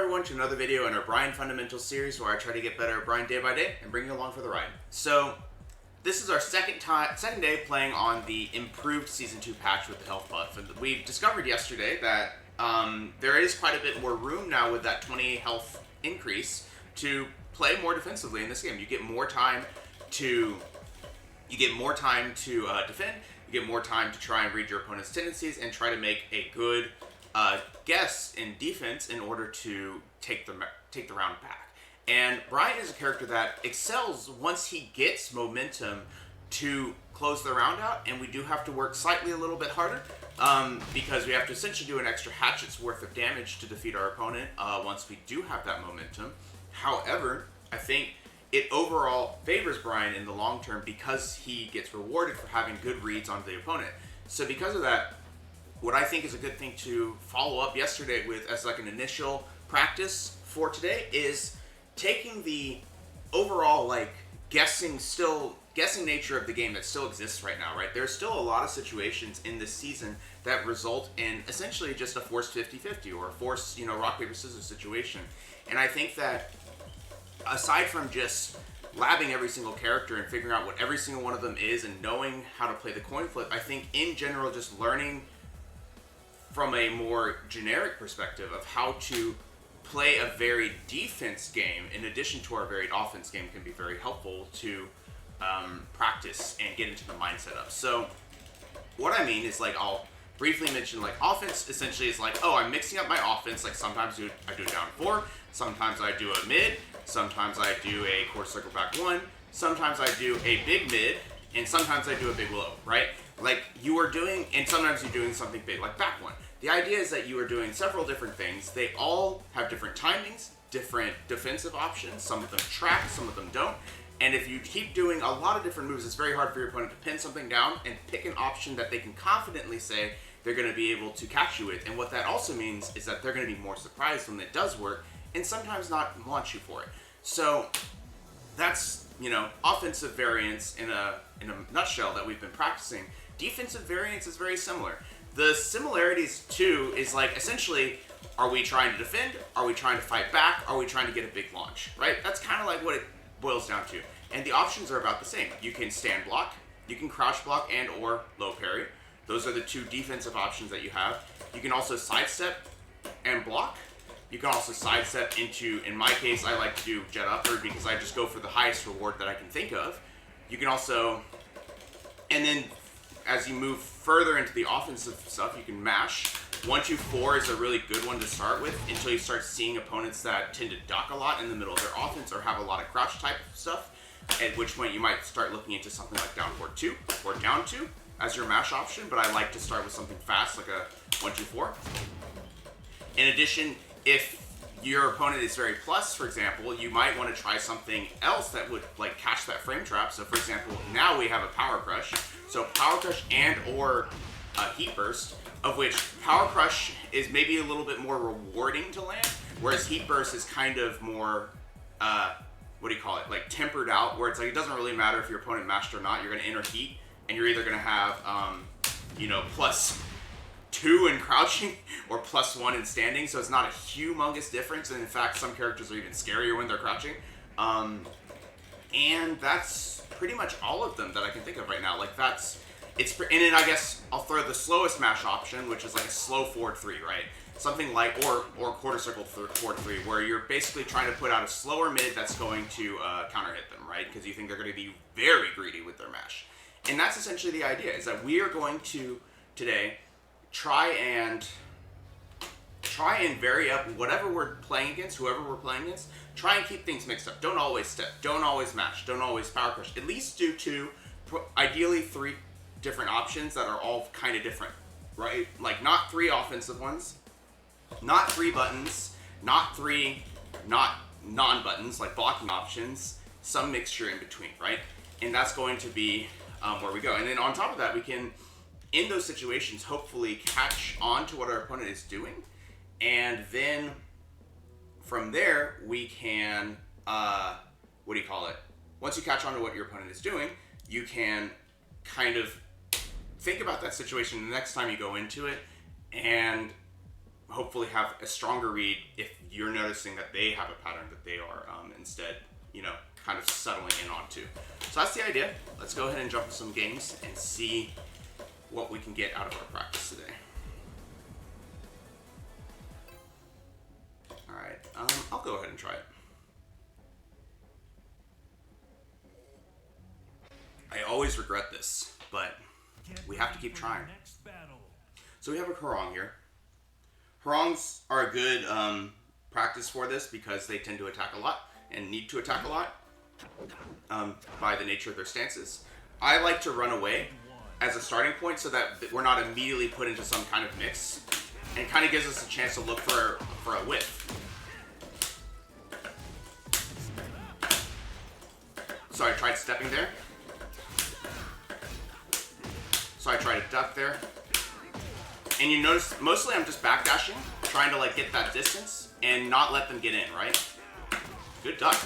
everyone to another video in our Bryan Fundamentals series where I try to get better at Bryan day by day and bring you along for the ride. So, this is our second day playing on the improved Season 2 patch with the health buff. And we discovered yesterday that there is quite a bit more room now with that 20 health increase to play more defensively in this game. You get more time to defend, you get more time to try and read your opponent's tendencies and try to make a good guess in defense in order to take the round back. And Bryan is a character that excels once he gets momentum to close the round out, and we do have to work slightly a little bit harder because we have to essentially do an extra hatchet's worth of damage to defeat our opponent once we do have that momentum. However, I think it overall favors Bryan in the long term because he gets rewarded for having good reads on the opponent. So because of that, what I think is a good thing to follow up yesterday with as like an initial practice for today is taking the overall guessing nature of the game that still exists right now, right? There's still a lot of situations in this season that result in essentially just a forced 50-50 or a forced, rock, paper, scissors situation. And I think that aside from just labbing every single character and figuring out what every single one of them is and knowing how to play the coin flip, I think in general just learning from a more generic perspective of how to play a varied defense game in addition to our varied offense game can be very helpful to practice and get into the mindset of. So what I mean is I'll briefly mention offense essentially is I'm mixing up my offense. Sometimes I do a down 4, sometimes I do a mid, sometimes I do a quarter circle back 1, sometimes I do a big mid, and sometimes I do a big low, right? And sometimes you're doing something big like back 1. The idea is that you are doing several different things. They all have different timings, different defensive options. Some of them track, some of them don't. And if you keep doing a lot of different moves, it's very hard for your opponent to pin something down and pick an option that they can confidently say they're going to be able to catch you with. And what that also means is that they're going to be more surprised when it does work and sometimes not launch you for it. So that's, offensive variance in a nutshell that we've been practicing. Defensive variance is very similar. The similarities, too, is essentially, are we trying to defend? Are we trying to fight back? Are we trying to get a big launch, right? That's kind of what it boils down to. And the options are about the same. You can stand block, you can crouch block and or low parry. Those are the two defensive options that you have. You can also sidestep and block. You can also sidestep into, in my case, I like to do jet upward because I just go for the highest reward that I can think of. You can also, and then as you move further into the offensive stuff, you can mash. 1-2-4 is a really good one to start with until you start seeing opponents that tend to duck a lot in the middle of their offense or have a lot of crouch type stuff, at which point you might start looking into something like down forward 2 or down 2 as your mash option, but I like to start with something fast like a 1-2-4. In addition, if your opponent is very plus, for example, you might want to try something else that would catch that frame trap. So for example, now we have a power crush. So power crush and or heat burst, of which power crush is maybe a little bit more rewarding to land, whereas heat burst is kind of more, tempered out, where it's it doesn't really matter if your opponent mashed or not, you're going to enter heat, and you're either going to have, +2 in crouching or +1 in standing, so it's not a humongous difference, and in fact, some characters are even scarier when they're crouching. And that's pretty much all of them that I can think of right now. And then I guess I'll throw the slowest mash option, which is a slow forward 3, right? Something or quarter circle forward 3, where you're basically trying to put out a slower mid that's going to counter hit them, right? Because you think they're going to be very greedy with their mash. And that's essentially the idea, is that we are going to, today, try and vary up whatever we're playing against, whoever we're playing against. Try and keep things mixed up. Don't always step. Don't always mash. Don't always power crush. At least do 2, ideally 3 different options that are all kind of different, right? Not 3 offensive ones, not 3 buttons, not 3 non-buttons, blocking options, some mixture in between, right? And that's going to be where we go. And then on top of that, we can, in those situations, hopefully catch on to what our opponent is doing. And then from there, we can, once you catch on to what your opponent is doing, you can kind of think about that situation the next time you go into it and hopefully have a stronger read if you're noticing that they have a pattern that they are instead, kind of settling in onto. So that's the idea. Let's go ahead and jump into some games and see what we can get out of our practice today. Alright, I'll go ahead and try it. I always regret this, but we have to keep trying. So we have a Hwoarang here. Hwoarangs are a good practice for this because they tend to attack a lot and need to attack a lot by the nature of their stances. I like to run away as a starting point so that we're not immediately put into some kind of mix, and kind of gives us a chance to look for a whiff. So I tried stepping there. So I tried to duck there. And you notice, mostly I'm just backdashing, trying to like get that distance and not let them get in, right? Good duck.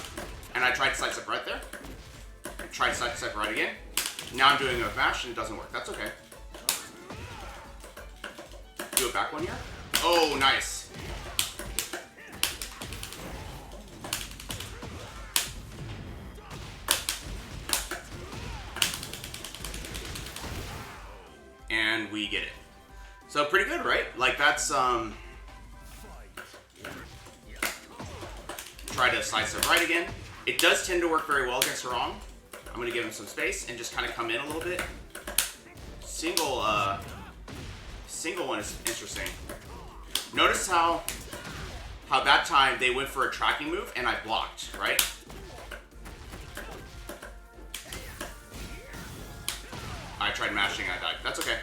And I tried side step right there. I tried side step right again. Now I'm doing a mash and it doesn't work. That's okay. Do a back one here. Oh, nice. And we get it. So pretty good, right? Like that's try to side step right again. It does tend to work very well against Hwoarang. I'm gonna give him some space and just kind of come in a little bit. Single one is interesting. Notice how that time they went for a tracking move and I blocked, right? I tried mashing, I died. That's okay.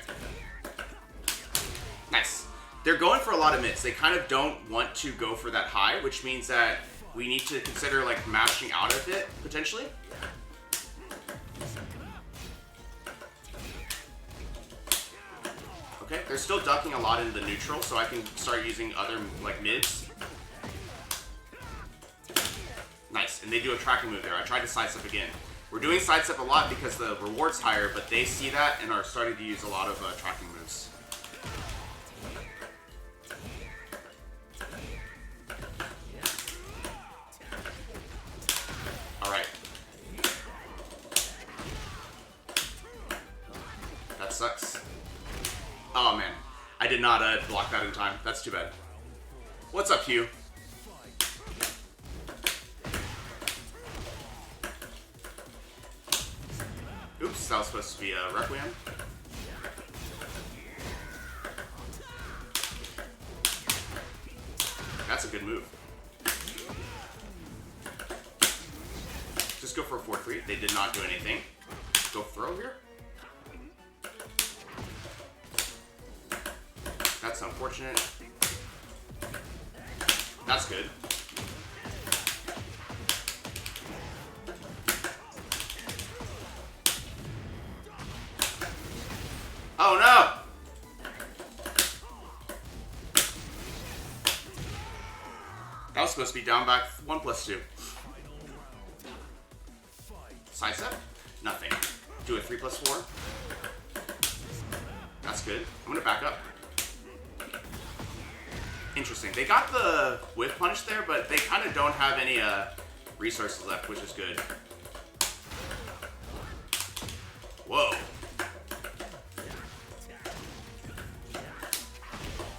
Nice. They're going for a lot of mids. They kind of don't want to go for that high, which means that we need to consider like mashing out of it, potentially. Okay, they're still ducking a lot into the neutral, so I can start using other like mids. Nice, and they do a tracking move there. I tried to sidestep again. We're doing sidestep a lot because the reward's higher, but they see that and are starting to use a lot of tracking moves. Alright. That sucks. Oh man, I did not block that in time. That's too bad. What's up, Hugh? Oops, that was supposed to be a Requiem. That's a good move. Just go for a 4-3. They did not do anything. Go throw here. That's unfortunate. That's good. Oh no! That was supposed to be down back 1+2. Sidestep? Nothing. Do a 3+4. That's good. I'm gonna back up. Interesting. They got the whiff punish there, but they kind of don't have any resources left, which is good. Whoa.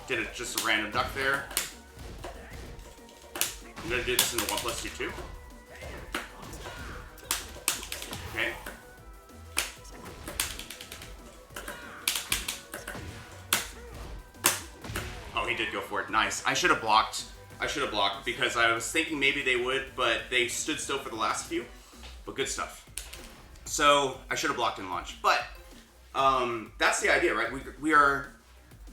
Did just a random duck there. I'm gonna do this in the 1+2 too. Okay. Oh, he did go for it. Nice. I should have blocked. Because I was thinking maybe they would, but they stood still for the last few. But good stuff. So I should have blocked in launch. But that's the idea, right? We are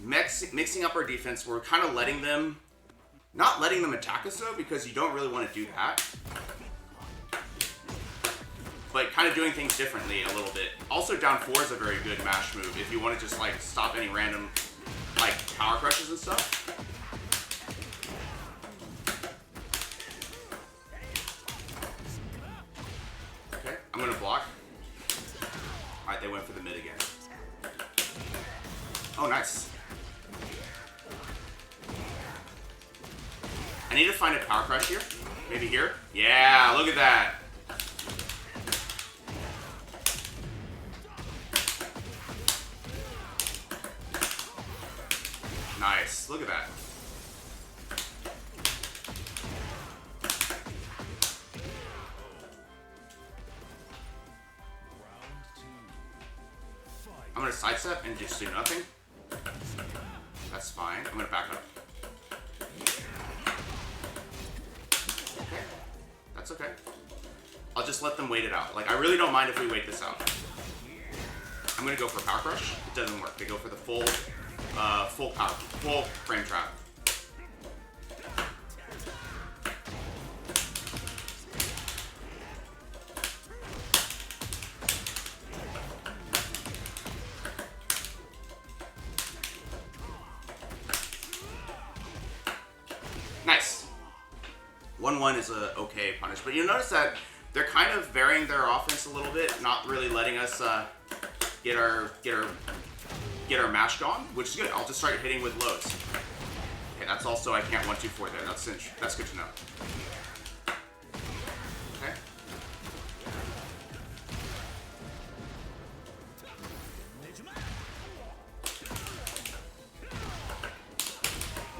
mixing up our defense. We're kind of letting them, not letting them attack us though, because you don't really want to do that. But kind of doing things differently a little bit. Also, down 4 is a very good mash move if you want to just like stop any random like power crushes and stuff. Okay, I'm gonna block. Alright, they went for the mid again. Oh, nice. need to find a power crush here. Maybe here. Yeah, look at that. Nice. Look at that. I'm going to sidestep and just do nothing. That's fine. I'm going to back up. Okay. That's okay. I'll just let them wait it out. Like, I really don't mind if we wait this out. I'm going to go for Power Crush. It doesn't work. They go for the full frame trap. Nice. 1-1 is a okay punish, but you'll notice that they're kind of varying their offense a little bit, not really letting us get our mash gone, which is good. I'll just start hitting with lows. Okay, that's also I can't 1-2-4 there. That's good to know. Okay.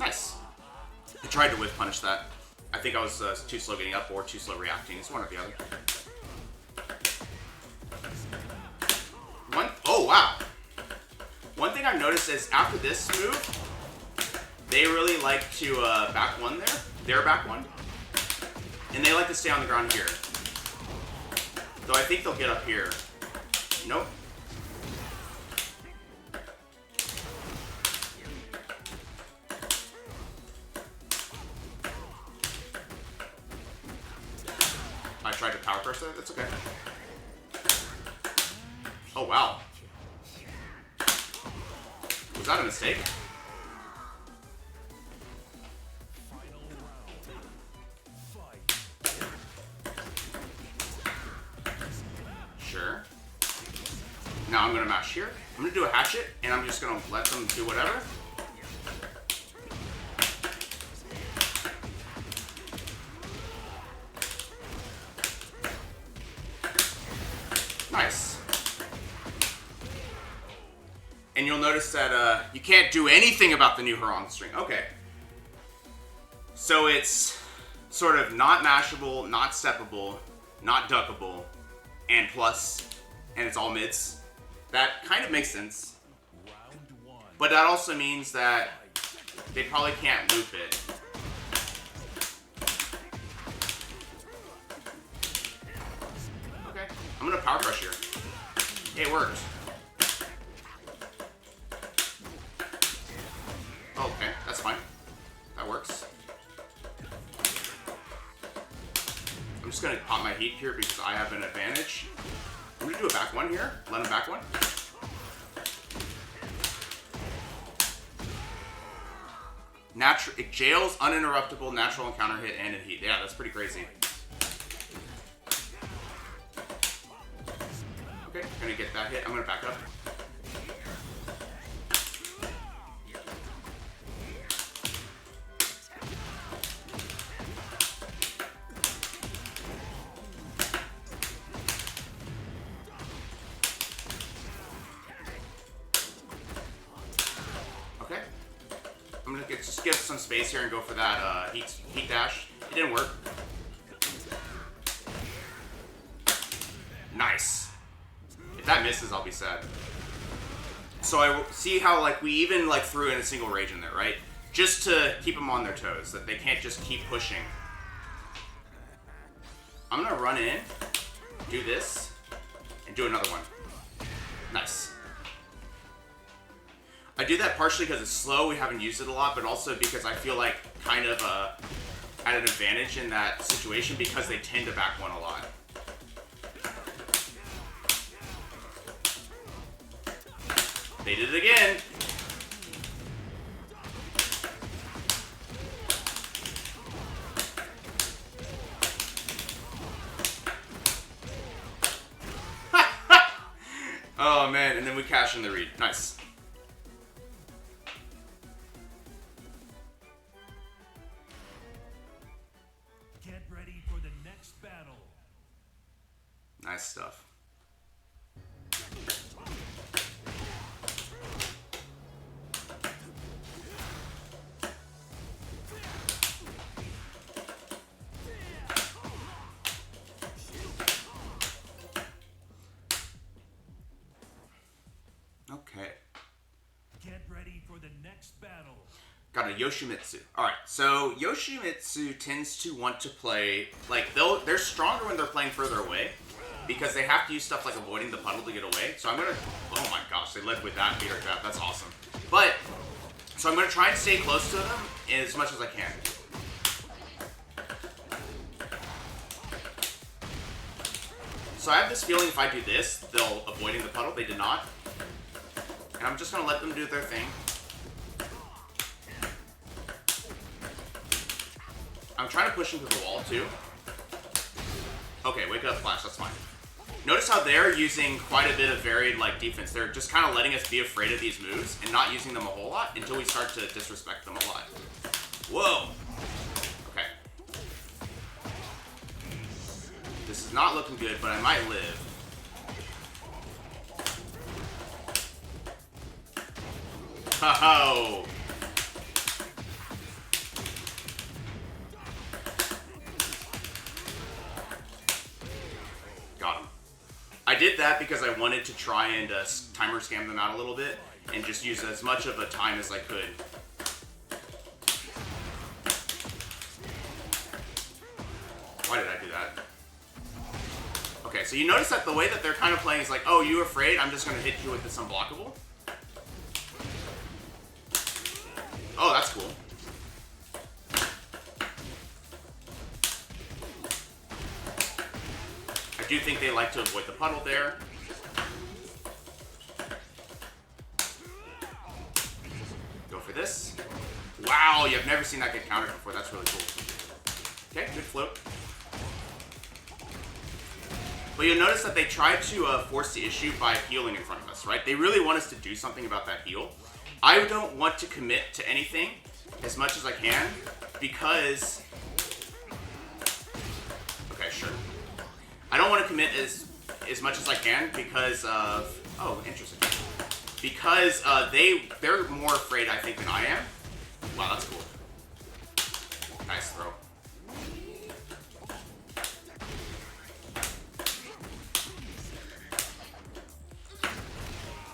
Nice. I tried to whiff punish that. I think I was too slow getting up or too slow reacting. It's one or the other. Oh, wow. One thing I've noticed is after this move, they really like to back one there. They're back one. And they like to stay on the ground here. Though I think they'll get up here. Nope. I tried to power crush that. That's okay. Oh, wow. Was that a mistake? Sure. Now I'm going to mash here. I'm going to do a hatchet, and I'm just going to let them do whatever. Nice. And you'll notice that you can't do anything about the new Hwoarang string. Okay. So it's sort of not mashable, not steppable, not duckable, and plus, and it's all mids. That kind of makes sense. But that also means that they probably can't loop it. Okay. I'm going to power crush here. It worked. Okay, that's fine. That works. I'm just going to pop my heat here because I have an advantage. I'm going to do a back one here. Let him back one. It jails uninterruptible natural encounter hit and in heat. Yeah, that's pretty crazy. Okay, gonna get that hit. I'm gonna back up. Okay. I'm gonna just give some space here and go for that heat dash. It didn't work. Nice. If that misses, I'll be sad. So I see how like we even like threw in a single rage in there, right? Just to keep them on their toes, that they can't just keep pushing. I'm gonna run in, do this, and do another one. Nice. I do that partially because it's slow, we haven't used it a lot, but also because I feel like kind of at an advantage in that situation because they tend to back one a lot. They did it again. Oh man, and then we cash in the read. Nice. Nice stuff. Okay. Get ready for the next battle. Got a Yoshimitsu. Alright, so Yoshimitsu tends to want to play, like, they're stronger when they're playing further away, because they have to use stuff like avoiding the puddle to get away. So I'm gonna, oh my gosh, they led with that beater trap, that's awesome. But, so I'm gonna try and stay close to them as much as I can. So I have this feeling if I do this, they'll avoiding the puddle. They did not. And I'm just gonna let them do their thing. I'm trying to push into the wall too. Okay, wake up, Flash, that's fine. Notice how they're using quite a bit of varied like defense. They're just kind of letting us be afraid of these moves and not using them a whole lot until we start to disrespect them a lot. Whoa! Okay. This is not looking good, but I might live. Oh! Got him. I did that because I wanted to try and timer scam them out a little bit and just use as much of a time as I could. Why did I do that? Okay, so you notice that the way that they're kind of playing is like, oh, you afraid? I'm just going to hit you with this unblockable. Oh, that's cool. I do think they like to avoid the puddle there. Go for this. Wow, you've never seen that get countered before. That's really cool. Okay, good float. But you'll notice that they try to force the issue by healing in front of us, right? They really want us to do something about that heal. I don't want to commit to anything as much as I can because... Okay, sure. I don't want to commit as much as I can because of... Oh, interesting. Because they're more afraid, I think, than I am. Wow, that's cool. Nice throw.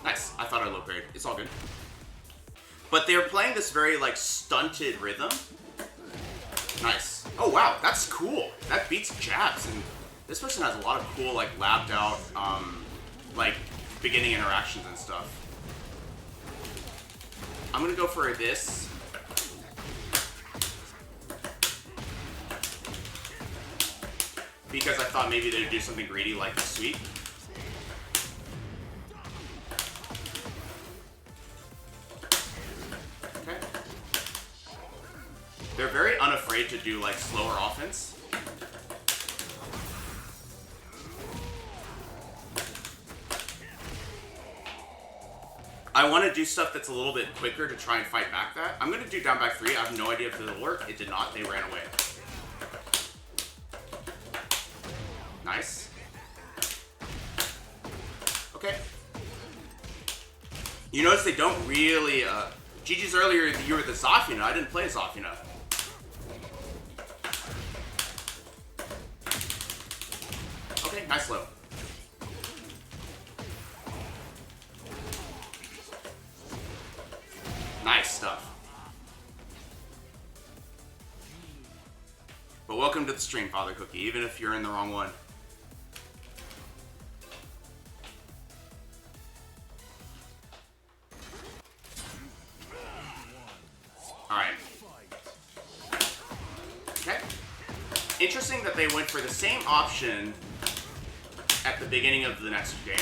Nice. I thought I low grade. It's all good. But they're playing this very, like, stunted rhythm. Nice. Oh, wow. That's cool. That beats jabs. And this person has a lot of cool, like, labbed out, like, beginning interactions and stuff. I'm gonna go for this. Because I thought maybe they'd do something greedy like the sweep. Okay. They're very unafraid to do, like, slower offense. I want to do stuff that's a little bit quicker to try and fight back that. I'm going to do down back 3. I have no idea if it'll work. It did not. They ran away. Nice. Okay. You notice they don't really... GG's earlier, you were the Zafina. I didn't play Zafina. Okay, nice low. Nice stuff. But welcome to the stream, Father Cookie, even if you're in the wrong one. Alright. Okay. Interesting that they went for the same option at the beginning of the next game.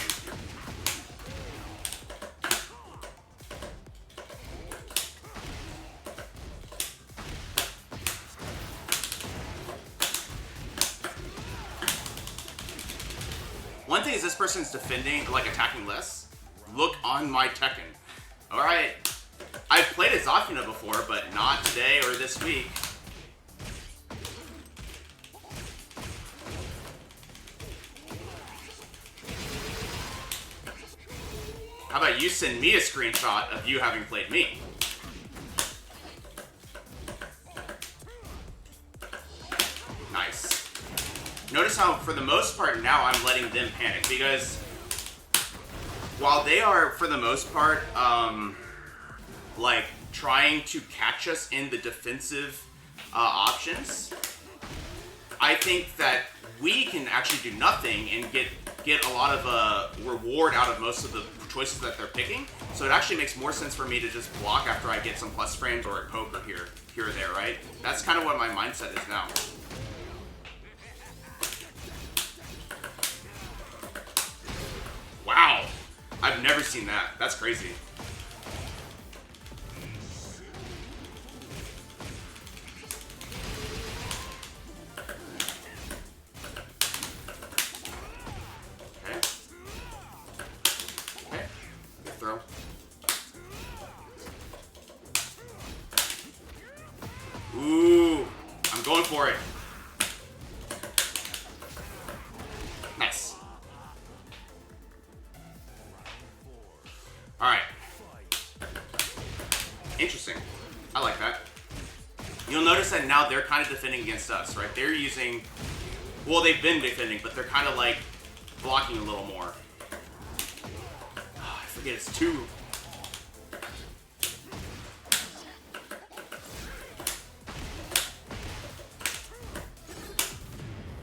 One thing is this person's defending, like attacking less. Look on my Tekken. Alright. I've played as Zafina before, but not today or this week. How about you send me a screenshot of you having played me? Nice. Notice how, for the most part, now I'm letting them panic, because while they are, for the most part, like, trying to catch us in the defensive options, I think that we can actually do nothing and get a lot of reward out of most of the choices that they're picking. So it actually makes more sense for me to just block after I get some plus frames or a poke or here or there, right? That's kind of what my mindset is now. Wow, I've never seen that. That's crazy. Throw. Ooh, I'm going for it. Nice. All right. Interesting. I like that. You'll notice that now they're kind of defending against us, right? They're using, well, they've been defending, but they're kind of like blocking a little more. I forget, it's two.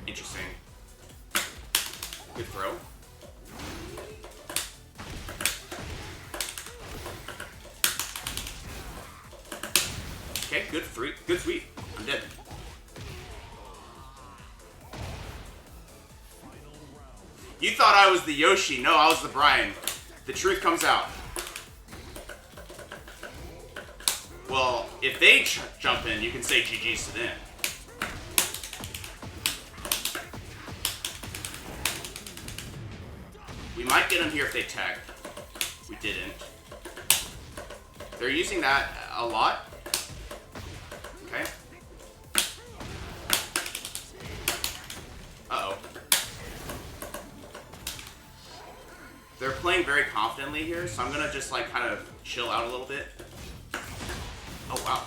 Interesting. Good throw. Okay, good free, good sweep. I'm dead. You thought I was the Yoshi. No, I was the Bryan. The truth comes out. Well, if they jump in, you can say GG's to them. We might get them here if they tag. We didn't. They're using that a lot. Okay. Uh-oh. They're playing very confidently here, so I'm gonna just like kind of chill out a little bit. Oh wow.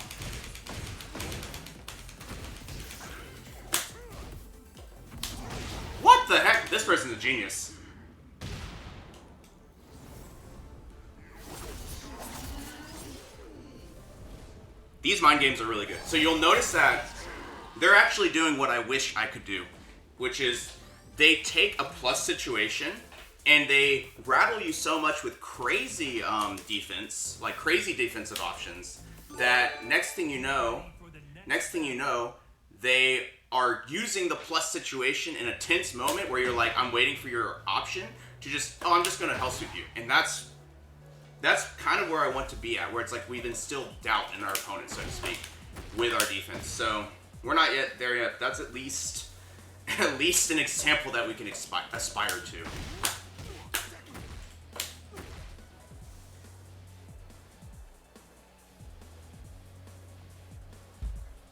What the heck? This person's a genius. These mind games are really good. So you'll notice that they're actually doing what I wish I could do, which is they take a plus situation and they rattle you so much with crazy defense, like crazy defensive options, that next thing you know, they are using the plus situation in a tense moment where you're like, I'm waiting for your option to just, oh, I'm just gonna hell sweep you. And that's kind of where I want to be at, where it's like we've instilled doubt in our opponent, so to speak, with our defense. So we're not yet there yet. That's at least an example that we can aspire to.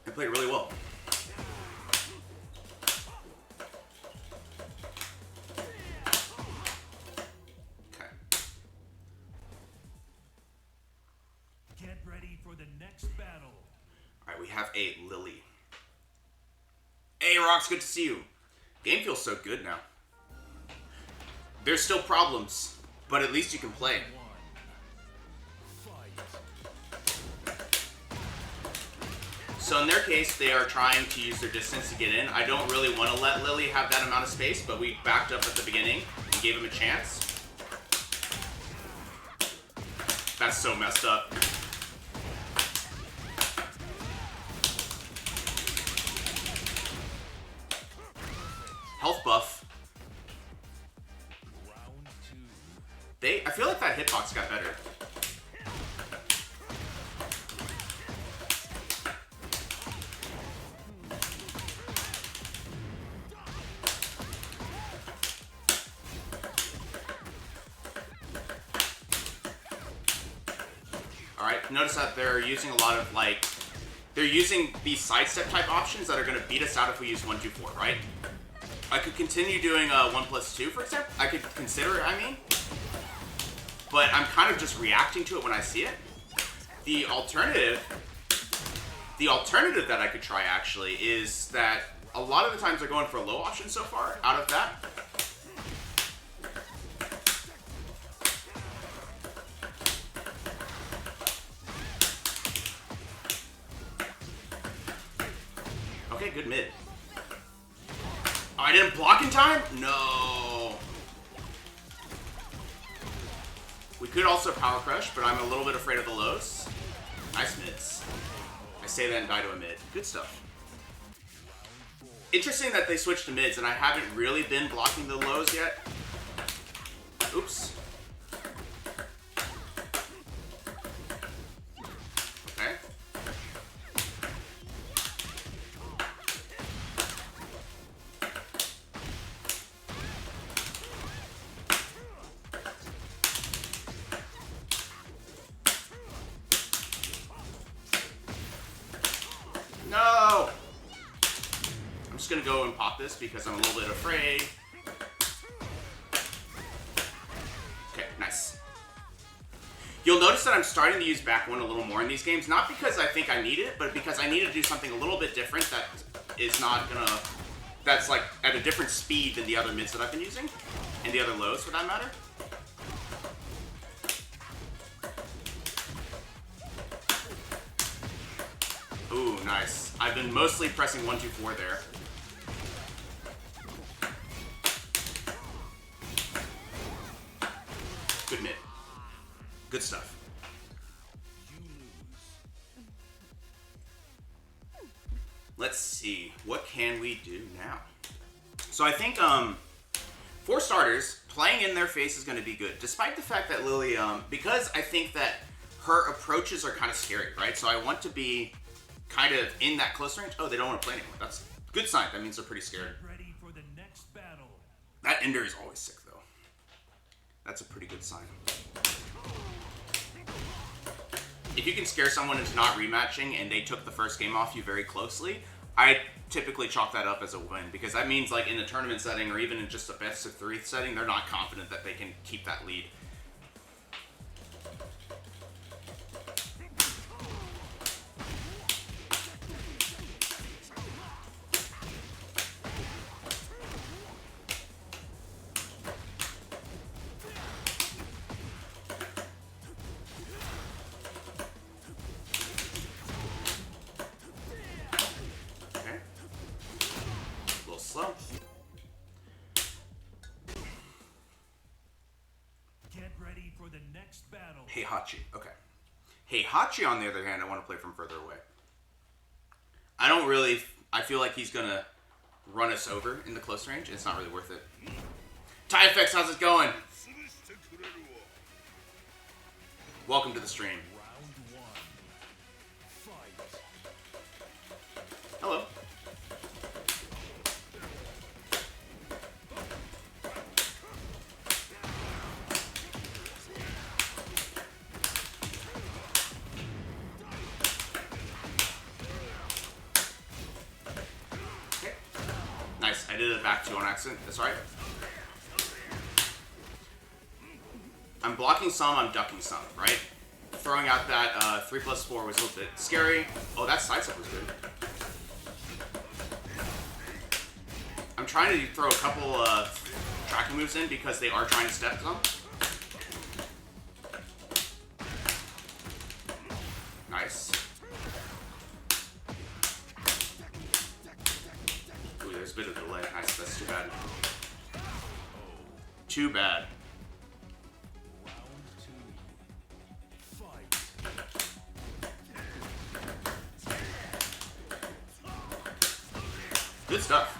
I played really well. Okay. Get ready for the next battle. All right, we have a Lily. Hey, Rocks, good to see you. Game feels so good now. There's still problems, but at least you can play. So in their case, they are trying to use their distance to get in. I don't really want to let Lily have that amount of space, but we backed up at the beginning and gave him a chance. That's so messed up. Health buff. I feel like that hitbox got better. Alright, notice that they're using a lot of like, they're using these sidestep type options that are going to beat us out if we use 1, 2, 4, right? I could continue doing 1+2, for example. I could consider it, I mean. but I'm kind of just reacting to it when I see it. The alternative that I could try actually is that a lot of the times they're going for a low option so far out of that. Okay, good mid. Oh, I didn't block in time? No. We could also power crush, but I'm a little bit afraid of the lows. Nice mids. I say that and die to a mid. Good stuff. Interesting that they switched to mids, and I haven't really been blocking the lows yet. Oops. Okay. No! I'm just gonna go and pop this because I'm a little bit afraid. Okay, nice. You'll notice that I'm starting to use back one a little more in these games, not because I think I need it, but because I need to do something a little bit different that is not gonna... that's like at a different speed than the other mids that I've been using, and the other lows for that matter. Ooh, nice. I've been mostly pressing 1, 2, 4 there. Good mid. Good stuff. Let's see. What can we do now? So I think, for starters, playing in their face is going to be good. Despite the fact that Lily, because I think that her approaches are kind of scary, right? So I want to be kind of in that close range. Oh, they don't want to play anymore. That's a good sign. That means they're pretty scared. Ready for the next battle. That ender is always sick, though. That's a pretty good sign. If you can scare someone into not rematching and they took the first game off you very closely, I typically chalk that up as a win, because that means like in a tournament setting or even in just a best of 3 setting, they're not confident that they can keep that lead. Slow. Get ready for the next battle. Heihachi. Okay. Heihachi, on the other hand, I want to play from further away. I feel like he's going to run us over in the close range. It's not really worth it. Tie Effects, how's it going? Welcome to the stream. Hello. Nice, I did it back 2 on accident. That's right. I'm blocking some, I'm ducking some, right? Throwing out that 3+4 was a little bit scary. Oh, that sidestep was good. I'm trying to throw a couple of tracking moves in because they are trying to step some. Nice. Ooh, there's a bit of delay. Nice, that's too bad. Too bad. Good stuff.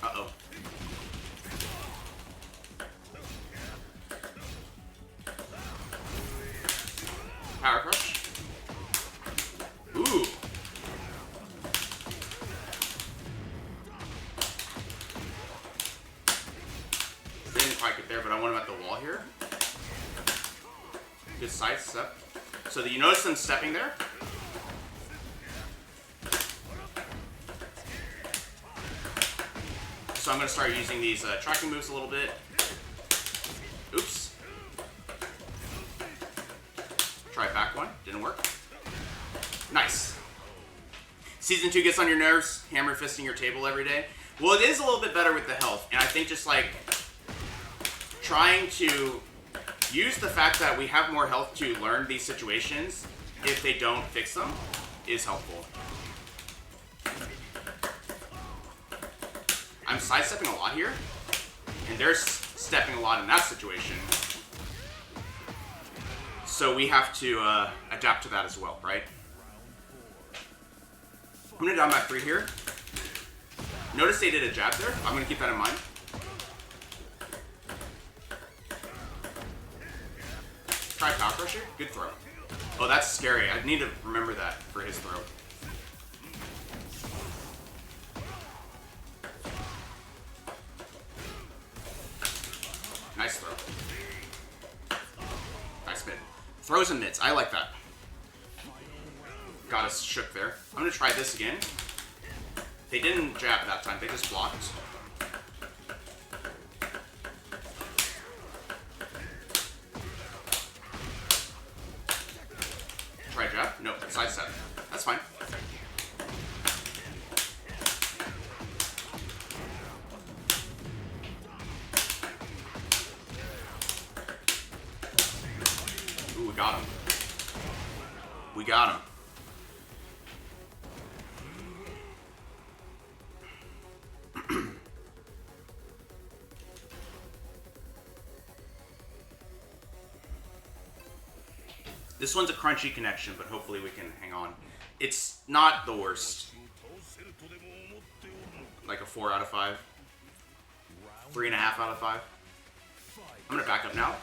Uh-oh. Power crush. Ooh. Didn't quite get there, but I want him at the wall here. Good side step. So you notice them stepping there? So I'm going to start using these tracking moves a little bit. Oops. Try back one. Didn't work. Nice. Season 2 gets on your nerves, hammer fisting your table every day. Well, it is a little bit better with the health, and I think just like trying to use the fact that we have more health to learn these situations, if they don't fix them, is helpful. I'm sidestepping a lot here, and they're stepping a lot in that situation. So we have to adapt to that as well, right? I'm going to down by 3 here. Notice they did a jab there. I'm going to keep that in mind. Try power pressure. Good throw. Oh, that's scary. I need to remember that for his throw. Nice throw. Nice mid. Throws and mids. I like that. Got us shook there. I'm going to try this again. They didn't jab that time. They just blocked. Try jab. Nope. Sidestep. That's fine. Ooh, we got him. We got him. This one's a crunchy connection, but hopefully we can hang on. It's not the worst. Like a 4 out of 5. 3.5 out of 5. I'm gonna back up now.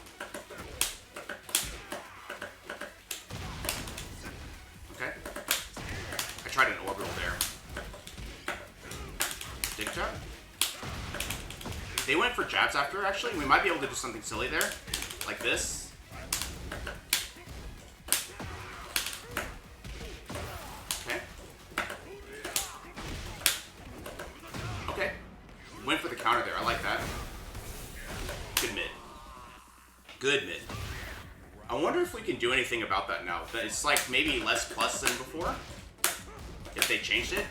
Okay. I tried an orbital there. Dig jab. They went for jabs after, actually. We might be able to do something silly there. Like this. Went for the counter there. I like that. Good mid. Good mid. I wonder if we can do anything about that now. It's like maybe less plus than before. If they changed it.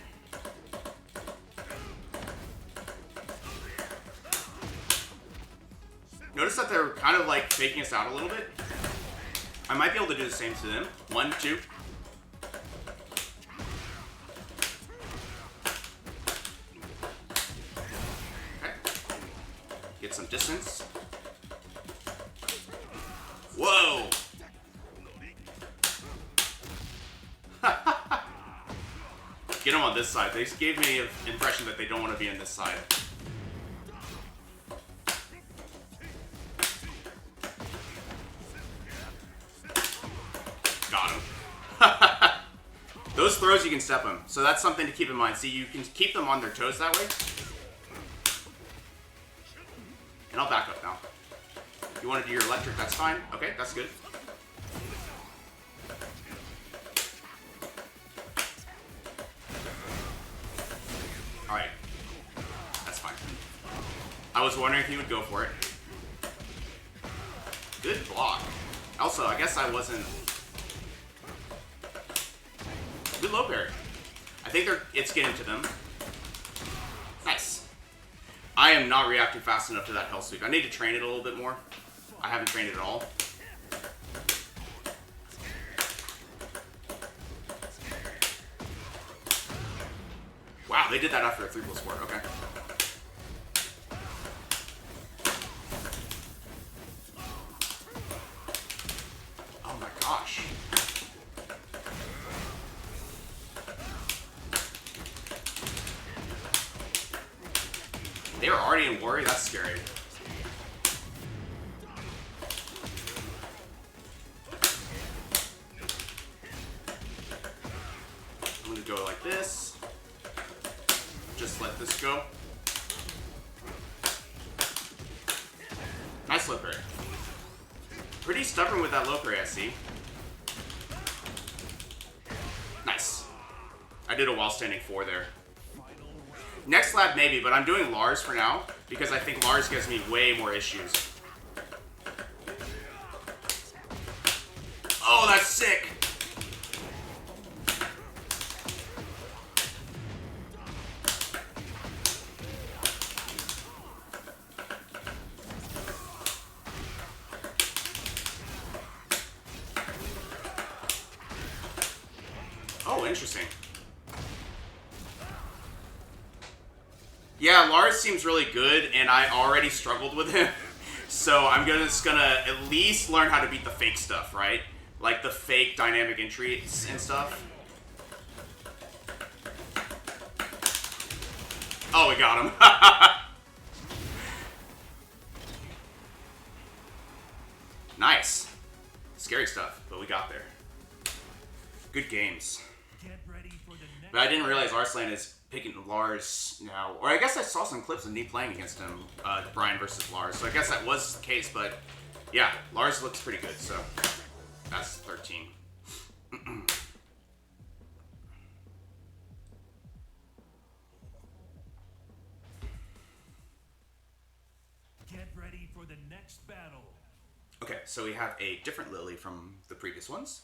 Notice that they're kind of like faking us out a little bit. I might be able to do the same to them. 1, 2. Get some distance. Whoa! Get them on this side. They just gave me an impression that they don't want to be on this side. Got him. Those throws, you can step them. So that's something to keep in mind. See, you can keep them on their toes that way. And I'll back up now. You want to do your electric, that's fine. Okay, that's good. Alright. That's fine. I was wondering if he would go for it. Good block. Also, I guess I wasn't... Good low parry. I think it's getting to them. Nice. I am not reacting fast enough to that hell sweep. I need to train it a little bit more. I haven't trained it at all. Wow, they did that after a 3+4. Okay. Oh my gosh. They were already in worry? That's scary. I'm gonna go like this. Just let this go. Nice low parry. Pretty stubborn with that low parry, I see. Nice. I did a while standing 4 there. Next lab maybe, but I'm doing Lars for now because I think Lars gives me way more issues. Oh, that's sick! Oh, interesting. Yeah, Lars seems really good, and I already struggled with him. So I'm just gonna at least learn how to beat the fake stuff, right? Like the fake dynamic entries and stuff. Oh, we got him. Nice. Scary stuff, but we got there. Good games. Get ready for the next. But I didn't realize Arslan is picking Lars now. Or I guess I saw some clips of me playing against him, Bryan versus Lars. So I guess that was the case, but yeah, Lars looks pretty good, so that's 13. Get ready for the next battle. Okay, so we have a different Lily from the previous ones.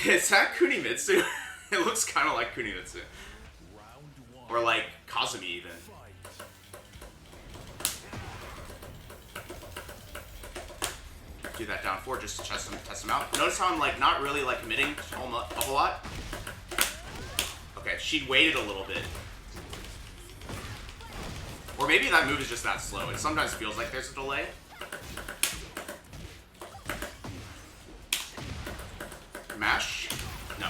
Is that Kunimitsu? It looks kind of like Kunimitsu. Or like Kazumi even. Do that down 4 just to test him out. Notice how I'm like not really like committing a whole lot. Okay, she waited a little bit. Or maybe that move is just that slow. It sometimes feels like there's a delay. Mash? No.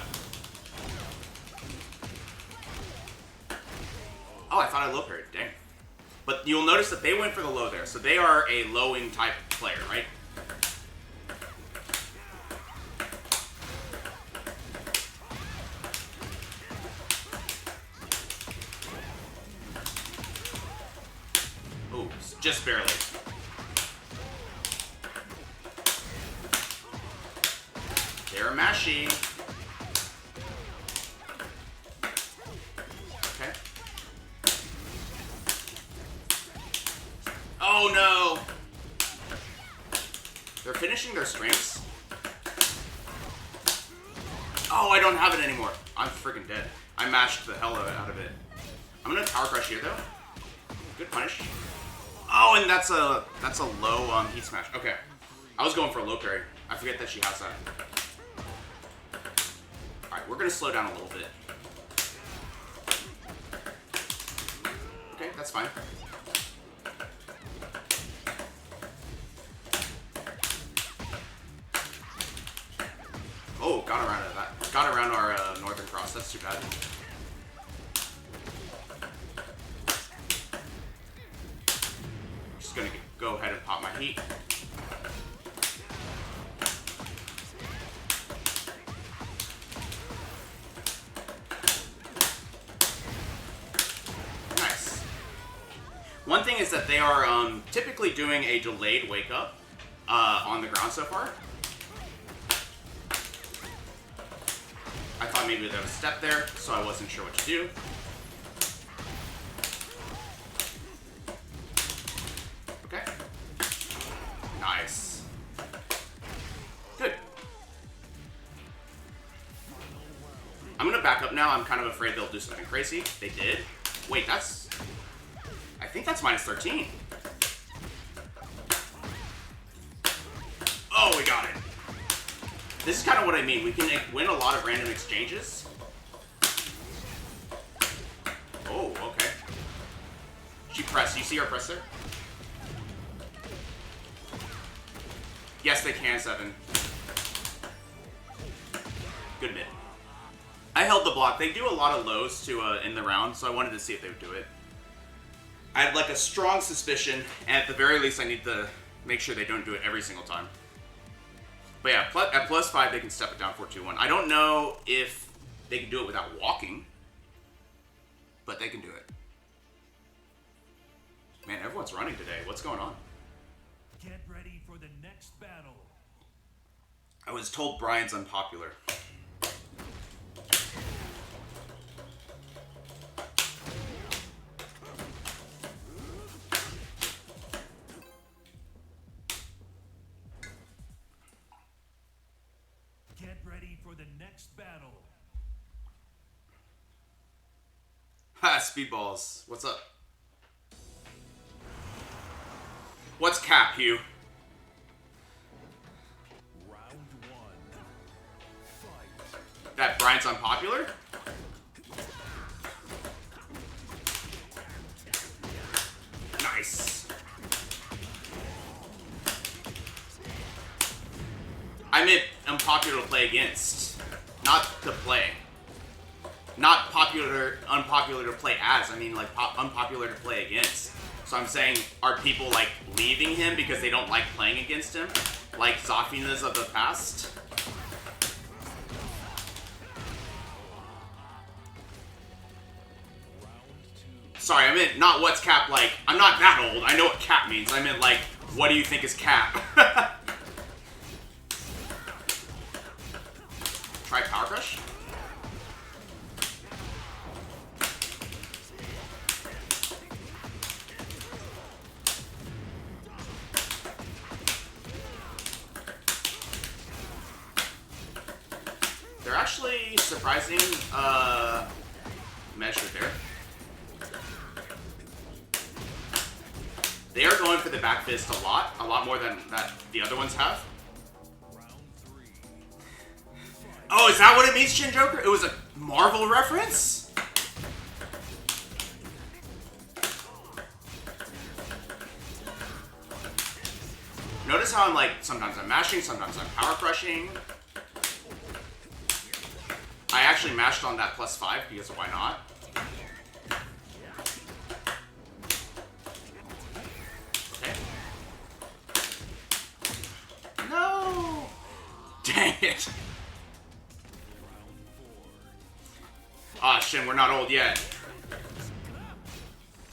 Oh, I thought I low parried. Dang. But you'll notice that they went for the low there. So they are a low-wing type player, right? Oh, just barely. They're mashy. Okay. Oh no! They're finishing their strengths. Oh, I don't have it anymore. I'm freaking dead. I mashed the hell out of it. I'm gonna power crush here though. Good punish. Oh, and that's a low heat smash. Okay. I was going for a low parry. I forget that she has that. Alright, we're gonna slow down a little bit. Okay, that's fine. Oh, got around that. Got around our northern cross. That's too bad. Just gonna go ahead and pop my heat. Nice. One thing is that they are typically doing a delayed wake up on the ground so far. I thought maybe there was a step there, so I wasn't sure what to do. Okay. Nice. Good. I'm gonna back up now. I'm kind of afraid they'll do something crazy. They did. Wait, that's... I think that's minus 13. Oh, we got it. This is kind of what I mean. We can win a lot of random exchanges. Oh, okay. She pressed. You see her press there? Yes, they can, 7. Good mid. I held the block. They do a lot of lows to in the round, so I wanted to see if they would do it. I had like a strong suspicion, and at the very least I need to make sure they don't do it every single time. But yeah, at +5 they can step it down 4-2-1. I don't know if they can do it without walking, but they can do it. Man, everyone's running today. What's going on? Get ready for the next battle. I was told Bryan's unpopular. Get ready for the next battle. Ha, Speedballs. What's up? What's cap, Hugh? Round one. Fight. That Bryan's unpopular? Nice. I meant unpopular to play against, not to play. Not unpopular to play as. I mean, like, unpopular to play against. So I'm saying, are people, like, leaving him because they don't like playing against him? Like Zafinas of the past? Sorry, I meant not what's cap like. I'm not that old. I know what cap means. I meant, like, what do you think is cap? Try Power Crush? They're actually surprising measure there. They are going for the back fist a lot more than that the other ones have. Oh, is that what it means, Shin Joker? It was a Marvel reference? Notice how I'm like, sometimes I'm mashing, sometimes I'm power crushing. I actually mashed on that +5 because why not? Okay. No! Dang it. Ah, Shin, we're not old yet.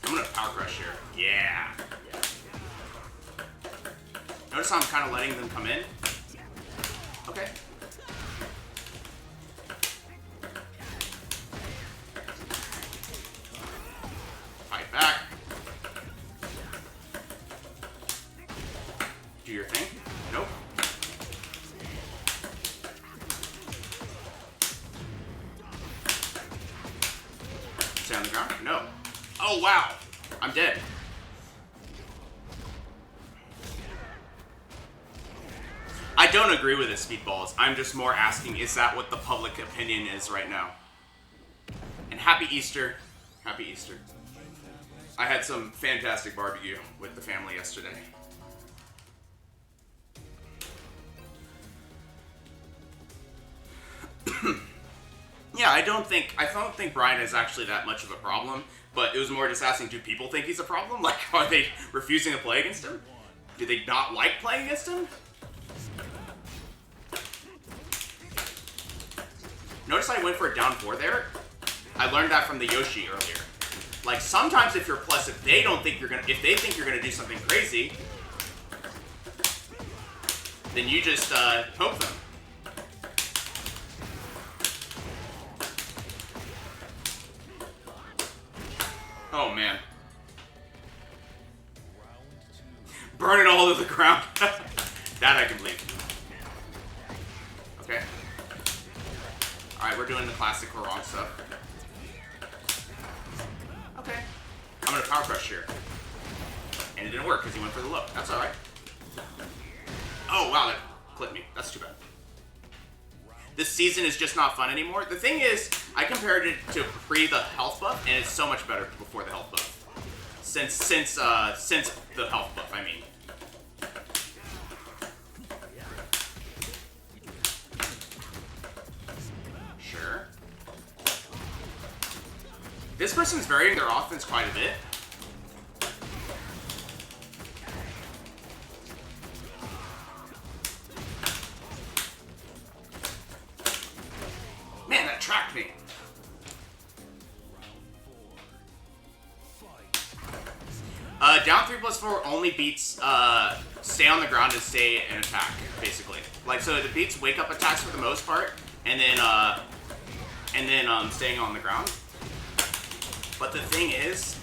I'm gonna power crush here. Yeah. Notice how I'm kind of letting them come in? Okay. Fight back. Do your thing. Nope. Stay on the ground? No. Oh, wow. I'm dead. I don't agree with it, Speedballs. I'm just more asking, is that what the public opinion is right now? And happy Easter. Happy Easter. I had some fantastic barbecue with the family yesterday. Yeah, I don't think Bryan is actually that much of a problem, but it was more just asking, do people think he's a problem? Like, are they refusing to play against him? Do they not like playing against him? Notice I went for a down 4 there. I learned that from the Yoshi earlier. Like, sometimes if you're plus, if they think you're gonna do something crazy, then you just poke them. Oh man. Burn it all to the ground. That I can believe. Okay. Alright, we're doing the classic Hwoarang stuff. Okay. I'm gonna power crush here. And it didn't work because he went for the low. That's alright. Oh wow, that clipped me. That's too bad. This season is just not fun anymore. The thing is, I compared it to pre the health buff, and it's so much better before the health buff. Since the health buff, I mean. Sure. This person's varying their offense quite a bit. Man, that tracked me. Down 3+4 only beats stay on the ground and stay and attack, basically. Like, so it beats wake up attacks for the most part, and then staying on the ground. But the thing is,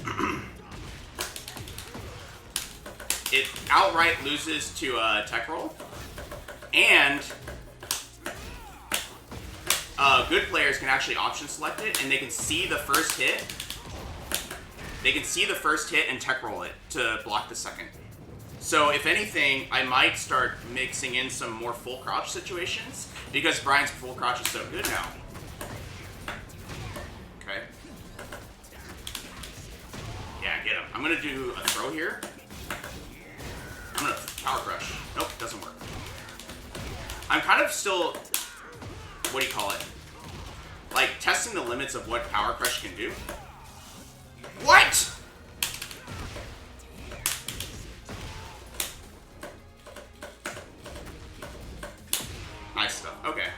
it outright loses to tech roll, and good players can actually option select it, and they can see the first hit. They can see the first hit and tech roll it to block the second. So if anything, I might start mixing in some more full crouch situations because Bryan's full crouch is so good now. Okay. Yeah, get him. I'm gonna do a throw here. I'm gonna power crush. Nope, doesn't work. I'm kind of still, what do you call it? Like testing the limits of what power crush can do. What? Nice stuff. Okay.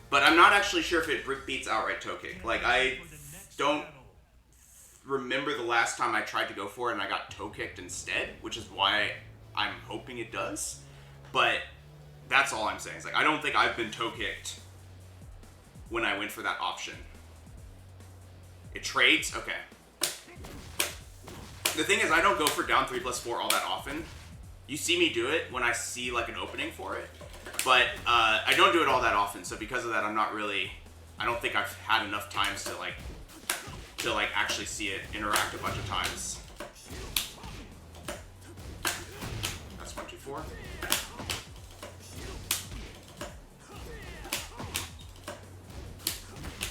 But I'm not actually sure if it beats outright toe kick. Like, I don't remember the last time I tried to go for it and I got toe kicked instead, which is why I'm hoping it does. But that's all I'm saying. It's like, I don't think I've been toe kicked when I went for that option. It trades? Okay. The thing is, I don't go for down 3+4 all that often. You see me do it when I see like an opening for it. But I don't do it all that often, so because of that, I'm not really, I don't think I've had enough times to actually see it interact a bunch of times. That's 1, 2, 4.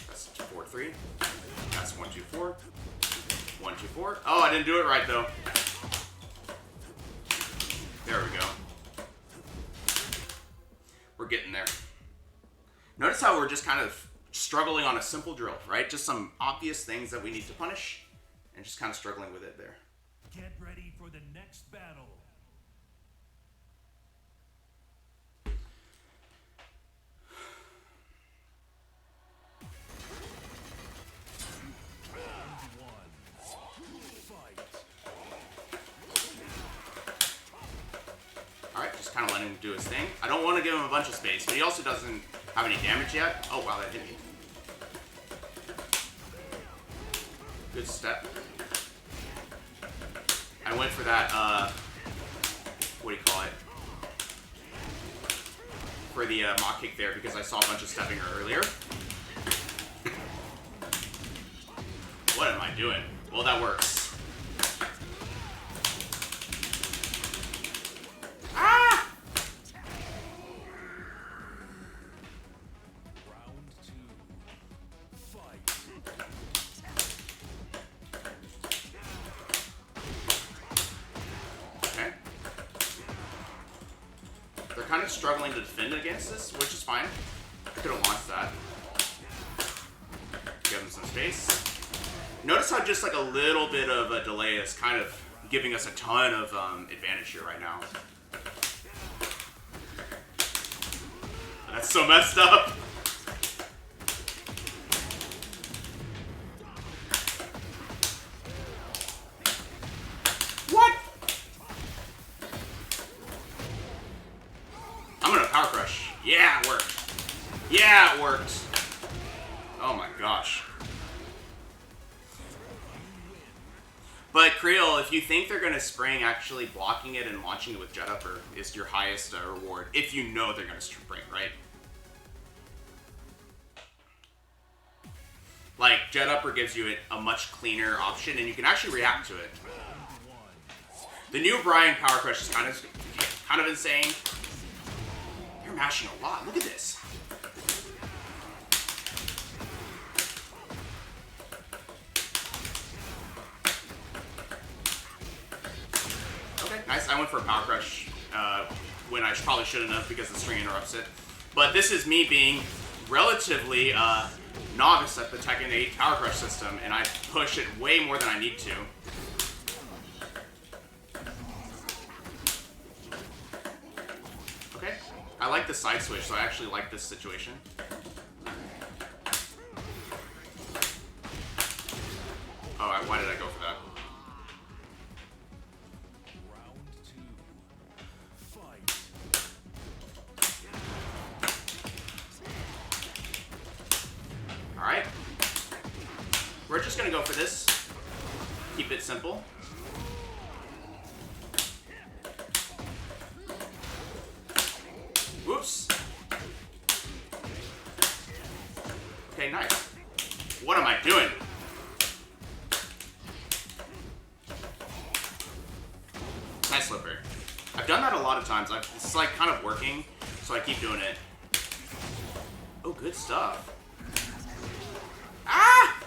That's 4, 3. That's 1, 2, 4. 1, 2, 4. Oh, I didn't do it right though. There we go. We're getting there. Notice how we're just kind of struggling on a simple drill, right? Just some obvious things that we need to punish, and just kind of struggling with it there. Get ready for the next battle. Alright, just kind of letting him do his thing. I don't want to give him a bunch of space, but he also doesn't have any damage yet. Oh, wow, that hit me. Good step. I went for that, what do you call it? For the mock kick there because I saw a bunch of stepping earlier. What am I doing? Well, that works. Kind of struggling to defend against this, which is fine. I could have launched that. Give him some space. Notice how just like a little bit of a delay is kind of giving us a ton of advantage here right now. That's so messed up. Yeah, it worked. Yeah, it worked. Oh my gosh. But Creel, if you think they're gonna spring, actually blocking it and launching it with Jet Upper is your highest reward. If you know they're gonna spring, right? Like Jet Upper gives you a much cleaner option, and you can actually react to it. The new Bryan Power Crush is kind of insane. You're mashing a lot. Look at this. Okay, nice. I went for a Power Crush when I probably shouldn't have because the string interrupts it. But this is me being relatively novice at the Tekken 8 Power Crush system, and I push it way more than I need to. Okay. I like the side switch, so I actually like this situation. Oh, why did I go for that? Round 2. Fight. Alright. We're just gonna go for this. Keep it simple. Whoops. Okay, nice. What am I doing? Nice slipper. I've done that a lot of times. It's like kind of working, so I keep doing it. Oh, good stuff. Ah!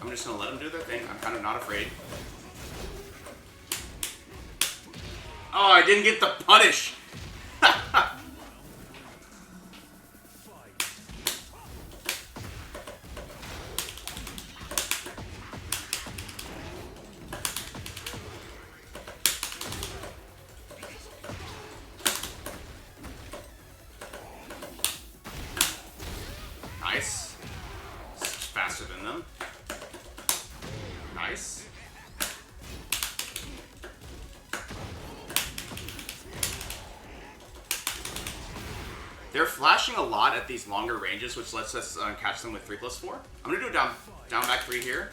I'm just gonna let them do their thing. I'm kind of not afraid. Oh, I didn't get the punish. Nice. Faster than them. Nice. They're flashing a lot at these longer ranges, which lets us catch them with 3+4. I'm gonna do a down back 3 here.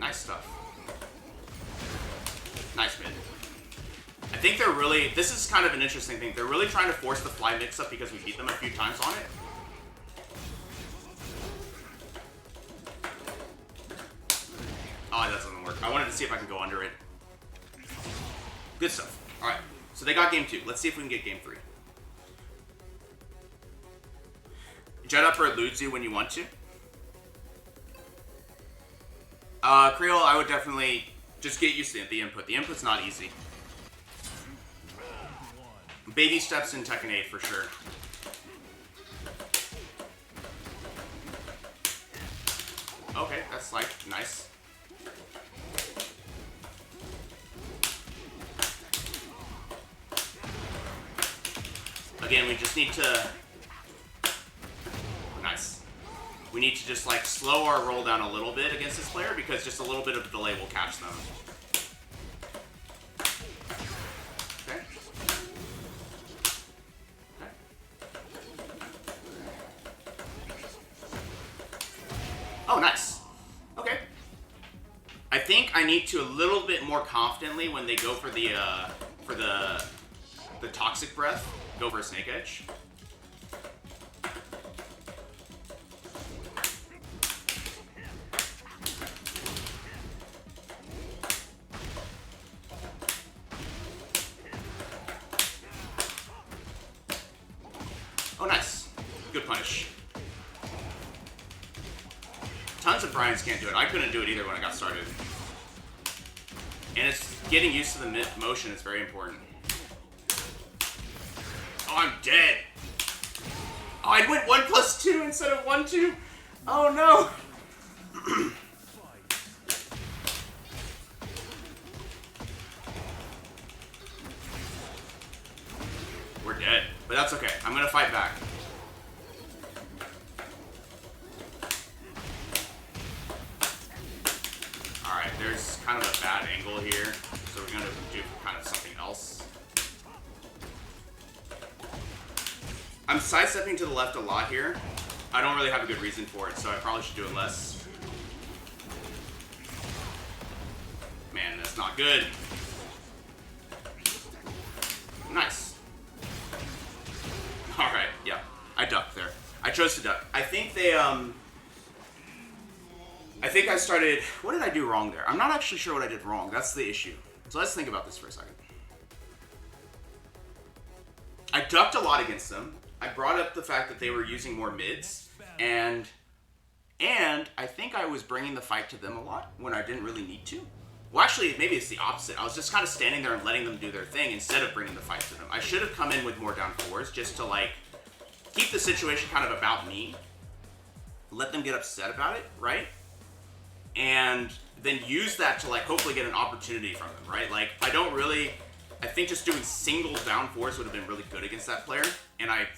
Nice stuff. Nice mid. I think they're really, this is kind of an interesting thing. They're really trying to force the fly mix-up because we beat them a few times on it. Oh, that doesn't work. I wanted to see if I can go under it. Good stuff. Alright, so they got game 2. Let's see if we can get game 3. Jet up or eludes you when you want to. Creole, I would definitely just get used to the input. The input's not easy. Baby steps in Tekken 8 for sure. Okay, that's like nice. Again, we just need to... Nice. We need to just like slow our roll down a little bit against this player because just a little bit of a delay will catch them. Okay. Okay. Oh, nice. Okay. I think I need to a little bit more confidently when they go for the toxic breath, go for a snake edge. Oh, nice. Good punish. Tons of Bryans can't do it. I couldn't do it either when I got started. And it's getting used to the motion is very important. Oh, I'm dead. Oh, I went 1+2 instead of 1-2. Oh, no. We're dead, but that's okay. I'm gonna fight back. Alright, there's kind of a bad angle here, so we're gonna do kind of something else. I'm sidestepping to the left a lot here. I don't really have a good reason for it, so I probably should do it less. Man, that's not good. Nice. Alright, yeah. I ducked there. I chose to duck. I think they, I think I started... What did I do wrong there? I'm not actually sure what I did wrong. That's the issue. So let's think about this for a second. I ducked a lot against them. I brought up the fact that they were using more mids, and I think I was bringing the fight to them a lot when I didn't really need to. Well, actually, maybe it's the opposite. I was just kind of standing there and letting them do their thing instead of bringing the fight to them. I should have come in with more down 4s just to, like, keep the situation kind of about me. Let them get upset about it, right? And then use that to, like, hopefully get an opportunity from them, right? Like, I think just doing single down 4s would have been really good against that player, and I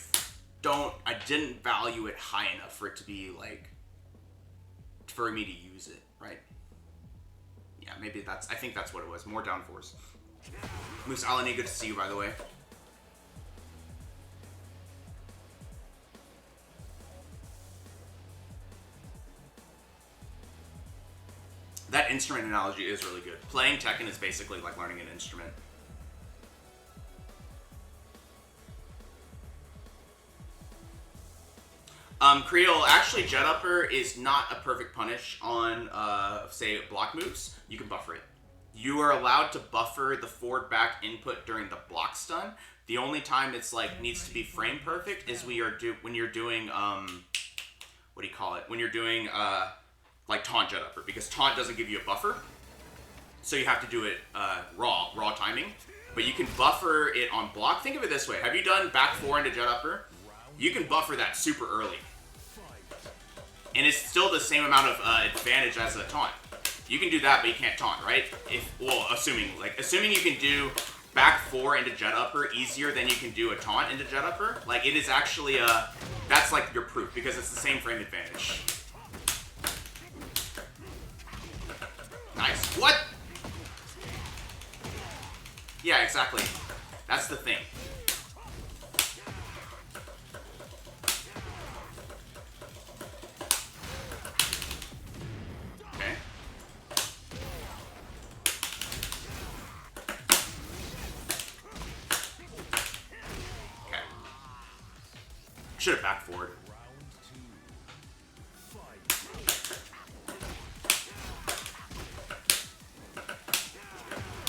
didn't value it high enough for it to be, like, for me to use it, right? Yeah, maybe I think that's what it was. More down 4s. Moose Alani, good to see you, by the way. That instrument analogy is really good. Playing Tekken is basically like learning an instrument. Creel, actually Jet Upper is not a perfect punish on, say, block moves. You can buffer it. You are allowed to buffer the forward back input during the block stun. The only time it's like needs to be frame perfect is when you're doing what do you call it? When you're doing like taunt Jet Upper, because taunt doesn't give you a buffer, so you have to do it raw timing. But you can buffer it on block. Think of it this way: have you done back 4 into Jet Upper? You can buffer that super early, and it's still the same amount of advantage as a taunt. You can do that, but you can't taunt, right? Assuming you can do back 4 into Jet Upper easier than you can do a taunt into Jet Upper. Like, it is actually that's like your proof, because it's the same frame advantage. Nice. What? Yeah, exactly. That's the thing. Okay. Okay. Should have back forward.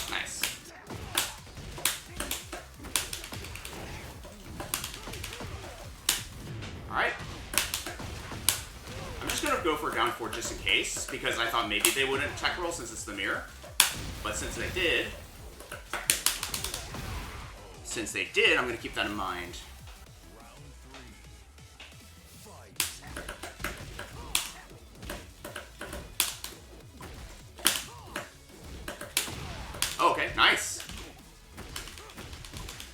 Nice. Alright. I'm just gonna go for down 4 just in case, because I thought maybe they wouldn't tech roll since it's the mirror. But since they did, I'm gonna keep that in mind. Oh, okay, nice.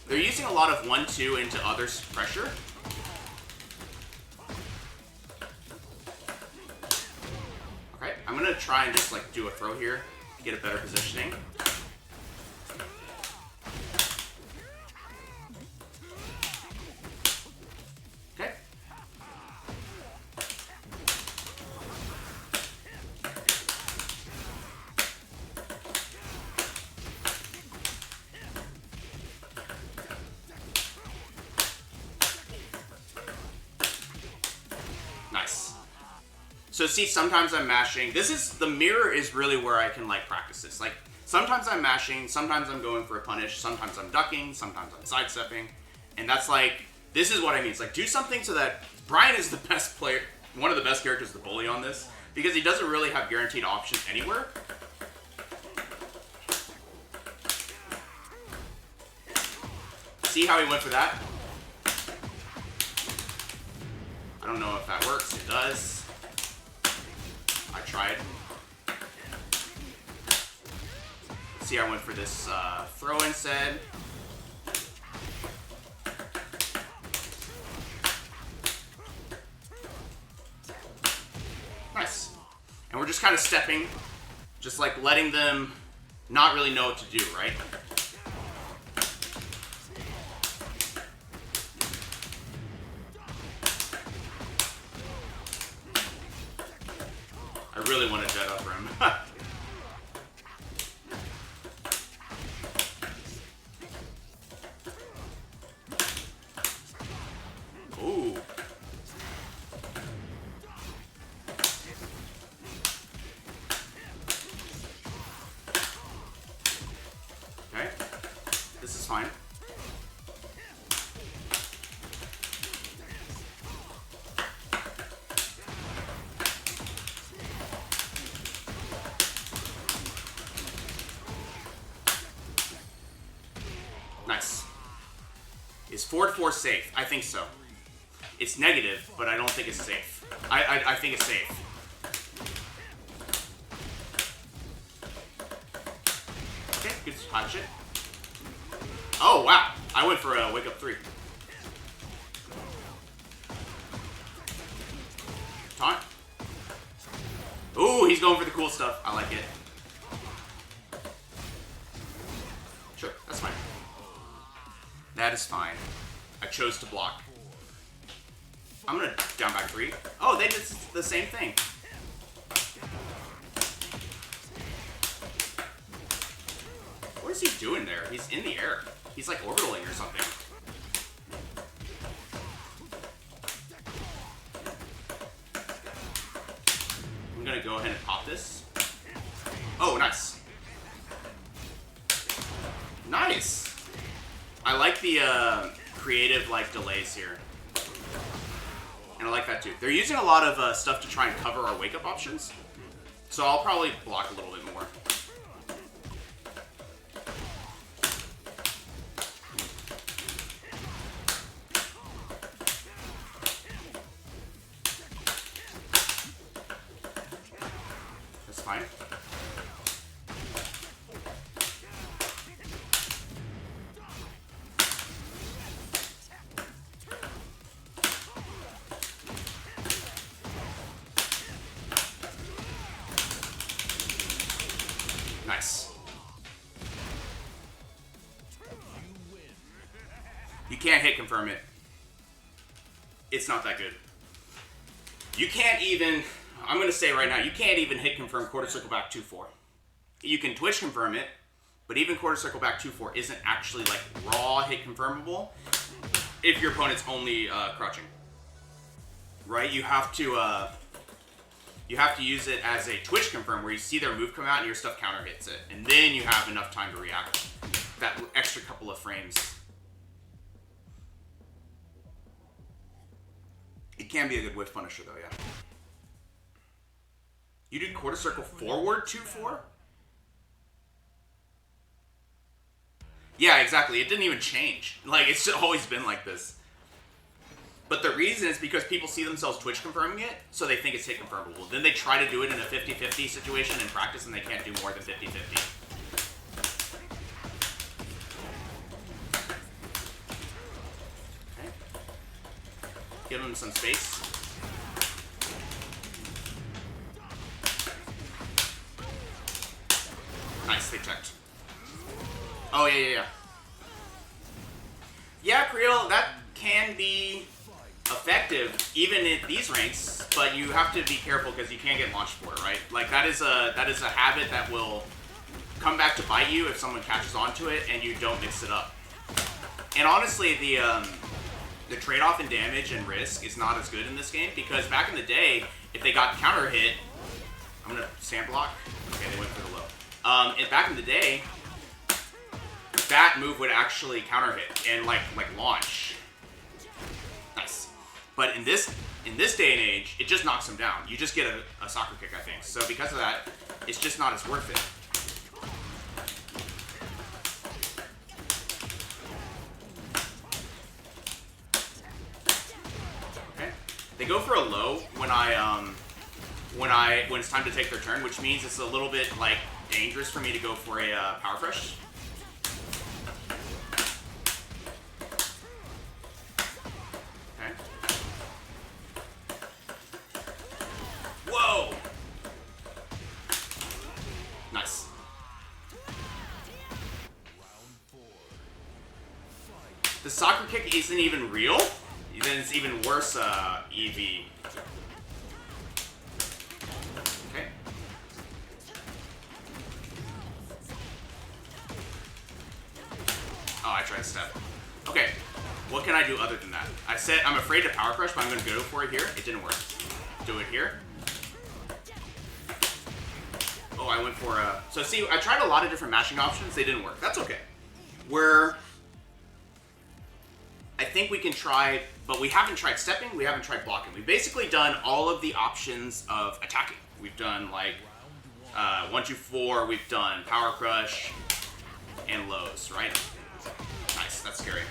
They're using a lot of 1-2 into others' pressure. Okay, I'm gonna try and just like do a throw here to get a better positioning. Okay. Nice. So see, sometimes I'm mashing. The mirror is really where I can like practice this. Like, sometimes I'm mashing, sometimes I'm going for a punish, sometimes I'm ducking, sometimes I'm sidestepping. And that's like, this is what I mean. It's like, do something so that Bryan is the best player, one of the best characters to bully on this, because he doesn't really have guaranteed options anywhere. See how he went for that? I don't know if that works. It does. I tried. See, I went for this throw instead. Nice. And we're just kind of stepping, just like letting them not really know what to do, right? I really want to jet up for him. Ooh. Okay. This is fine. Nice. Is forward 4 safe? I think so. It's negative, but I don't think it's safe. I think it's safe. Okay, good hot shit. Oh, wow. I went for a wake up 3. Taunt. Ooh, he's going for the cool stuff. I like it. Sure, that's fine. That is fine. I chose to block. I'm gonna down back 3. Oh, they did the same thing. What is he doing there? He's in the air. He's like orbitaling or something. go ahead and pop this. Oh, nice. Nice. I like the creative like delays here. And I like that too. They're using a lot of stuff to try and cover our wake up options. So I'll probably block a little bit more. That's fine. Nice. You can't hit confirm it. It's not that good. You can't even, I'm going to say right now, you can't even hit confirm quarter circle back 2-4. You can twitch confirm it, but even quarter circle back 2-4 isn't actually like raw hit confirmable if your opponent's only crouching. Right? You have to use it as a twitch confirm where you see their move come out and your stuff counter hits it. And then you have enough time to react. That extra couple of frames. It can be a good whiff punisher though, yeah. You did quarter circle forward 2-4? Yeah, exactly. It didn't even change. Like, it's always been like this. But the reason is because people see themselves Twitch confirming it, so they think it's hit confirmable. Then they try to do it in a 50-50 situation in practice, and they can't do more than 50-50. Okay. Give them some space. Nice, they checked. Oh, yeah. Yeah, Creel, that can be effective even in these ranks, but you have to be careful because you can't get launched for it, right? Like that is a habit that will come back to bite you if someone catches onto it and you don't mix it up. And honestly, the trade-off in damage and risk is not as good in this game because back in the day, if they got counter hit, I'm gonna sand block. Okay, they went for the low. And back in the day, that move would actually counter hit and like launch. Nice. But in this day and age, it just knocks him down. You just get a soccer kick, I think. So because of that, it's just not as worth it. Okay. They go for a low when it's time to take their turn, which means it's a little bit like dangerous for me to go for a power crush. Whoa! Nice. The soccer kick isn't even real? Then it's even worse, EV. Okay. Oh, I tried to step. Okay. What can I do other than that? I said I'm afraid to power crush, but I'm going to go for it here. It didn't work. Do it here. Oh, I went for a... So see, I tried a lot of different mashing options. They didn't work. That's okay. I think we can try, but we haven't tried stepping. We haven't tried blocking. We've basically done all of the options of attacking. We've done like 1-2-4. We've done power crush and lows, right? Nice. That's scary.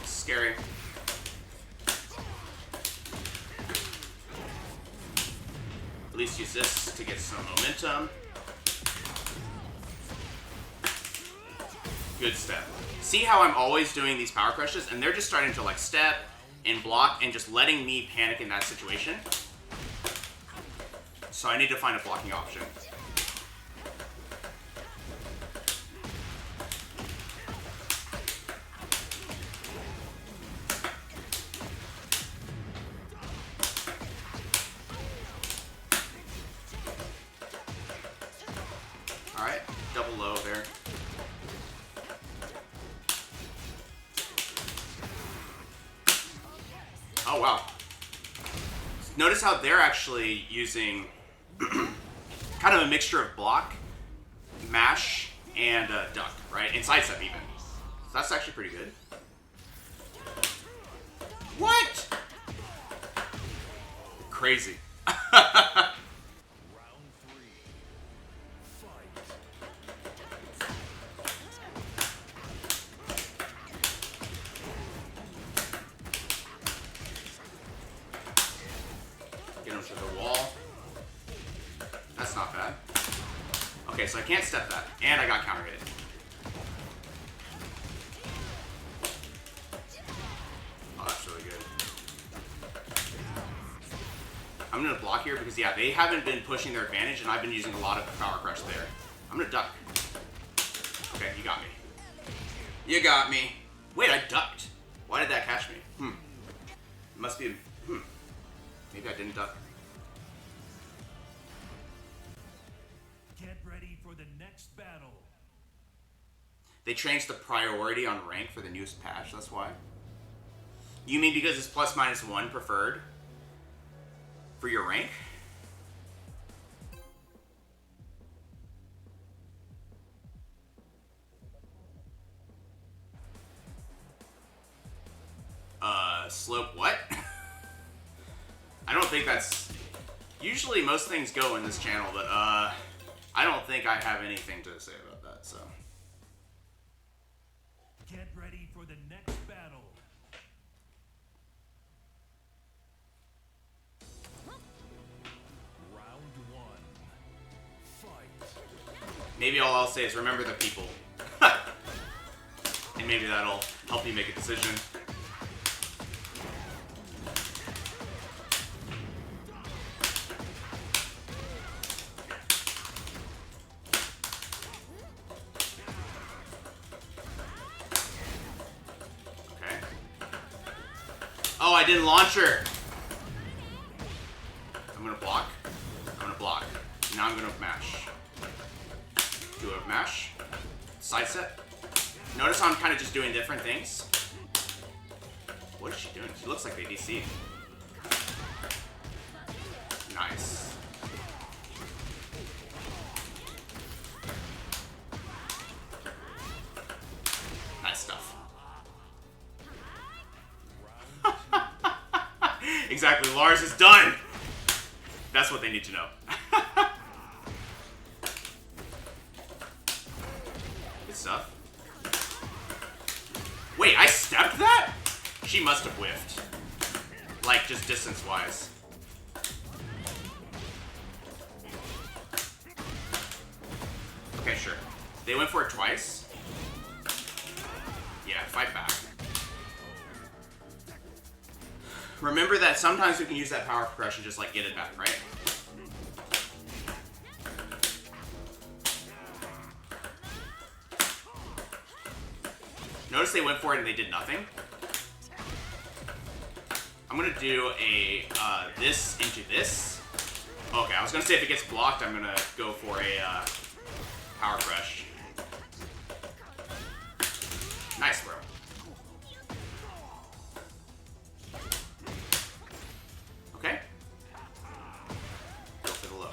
Scary. At least use this to get some momentum. Good step. See how I'm always doing these power crushes and they're just starting to like step and block and just letting me panic in that situation. So I need to find a blocking option. Oh, wow. Notice how they're actually using kind of a mixture of block, mash, and duck, right? And sidestep even. So that's actually pretty good. What? Crazy. Get him to the wall. That's not bad. Okay, so I can't step that. And I got counter hit. Oh, that's really good. I'm going to block here because, yeah, they haven't been pushing their advantage, and I've been using a lot of power crush there. I'm going to duck. Okay, you got me. You got me. Wait, I ducked. Why did that catch me? It must be... Maybe I didn't duck. Get ready for the next battle. They changed the priority on rank for the newest patch, that's why. You mean because it's ±1 preferred for your rank? Slope what? I don't think that's... Usually most things go in this channel, but I don't think I have anything to say about that, so... Get ready for the next battle. Round 1. Fight. Maybe all I'll say is remember the people. And maybe that'll help you make a decision. Oh, I didn't launch her. I'm gonna block. I'm gonna block. Now I'm gonna mash. Do a mash. Side set. Notice how I'm kind of just doing different things. What is she doing? She looks like the ADC. Nice. Nice stuff. Exactly, Lars is done! That's what they need to know. Good stuff. Wait, I stepped that? She must have whiffed. Like, just distance-wise. Okay, sure. They went for it twice. Yeah, fight back. Remember that sometimes we can use that power progression just like get it back, right? Notice they went for it and they did nothing. I'm gonna do a this into this. Okay, I was gonna say if it gets blocked, I'm gonna go for a power crush. Nice, bro. Okay. Go for the low.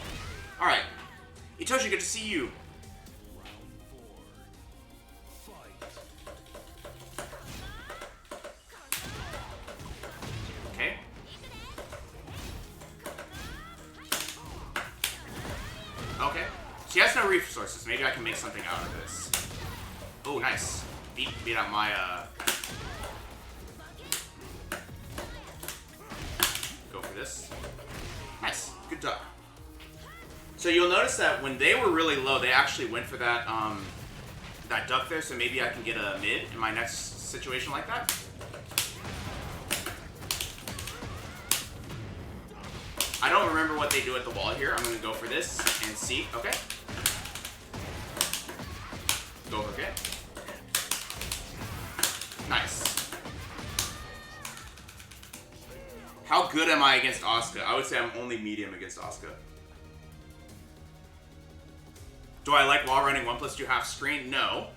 All right, Itoshi, good to see you. Okay. Okay. She has no resources. Maybe I can make something out of this. Oh, nice. Beat out my Go for this. Nice. Good duck. So you'll notice that when they were really low, they actually went for that that duck there. So maybe I can get a mid in my next situation like that. I don't remember what they do at the wall here. I'm gonna go for this and see. Okay. Go for it. Nice. How good am I against Asuka? I would say I'm only medium against Asuka. Do I like wall running 1+2 half screen? No.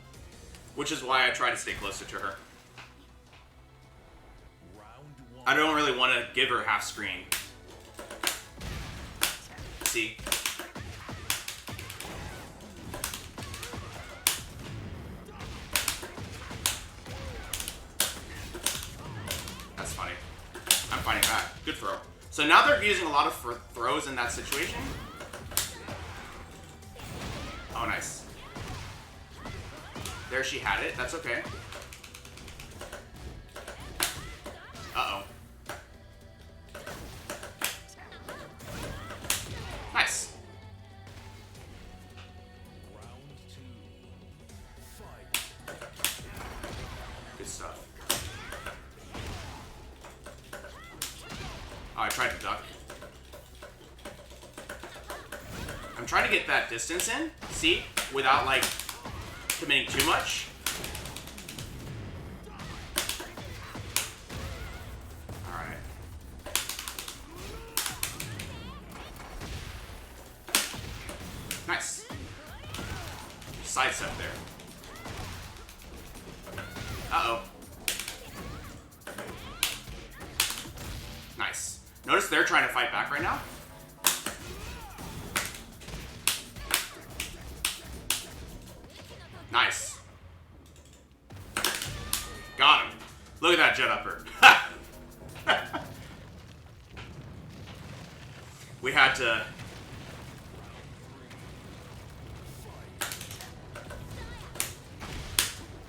Which is why I try to stay closer to her. Round 1. I don't really want to give her half screen. See? That's funny. I'm fighting back. Good throw. So now they're using a lot of throws in that situation. Oh, nice. There she had it. That's okay. Uh-oh. Nice. Good stuff. Oh, I tried to duck. I'm trying to get that distance in, see? Without, like, committing too much. Alright. Nice. Sidestep there. Uh-oh. Nice. Notice they're trying to fight back right now. Nice. Got him. Look at that jet upper. We had to...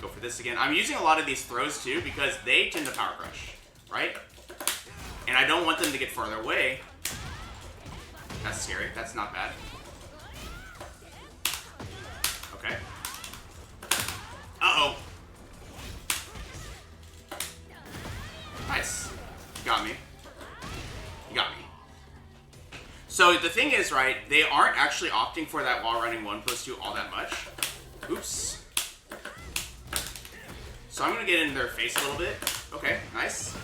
go for this again. I'm using a lot of these throws too because they tend to power crush, right? And I don't want them to get farther away. That's scary. That's not bad. Okay. Uh-oh. Nice. You got me. You got me. So the thing is, right, they aren't actually opting for that while running 1+2 all that much. Oops. So I'm going to get in their face a little bit. Okay, nice.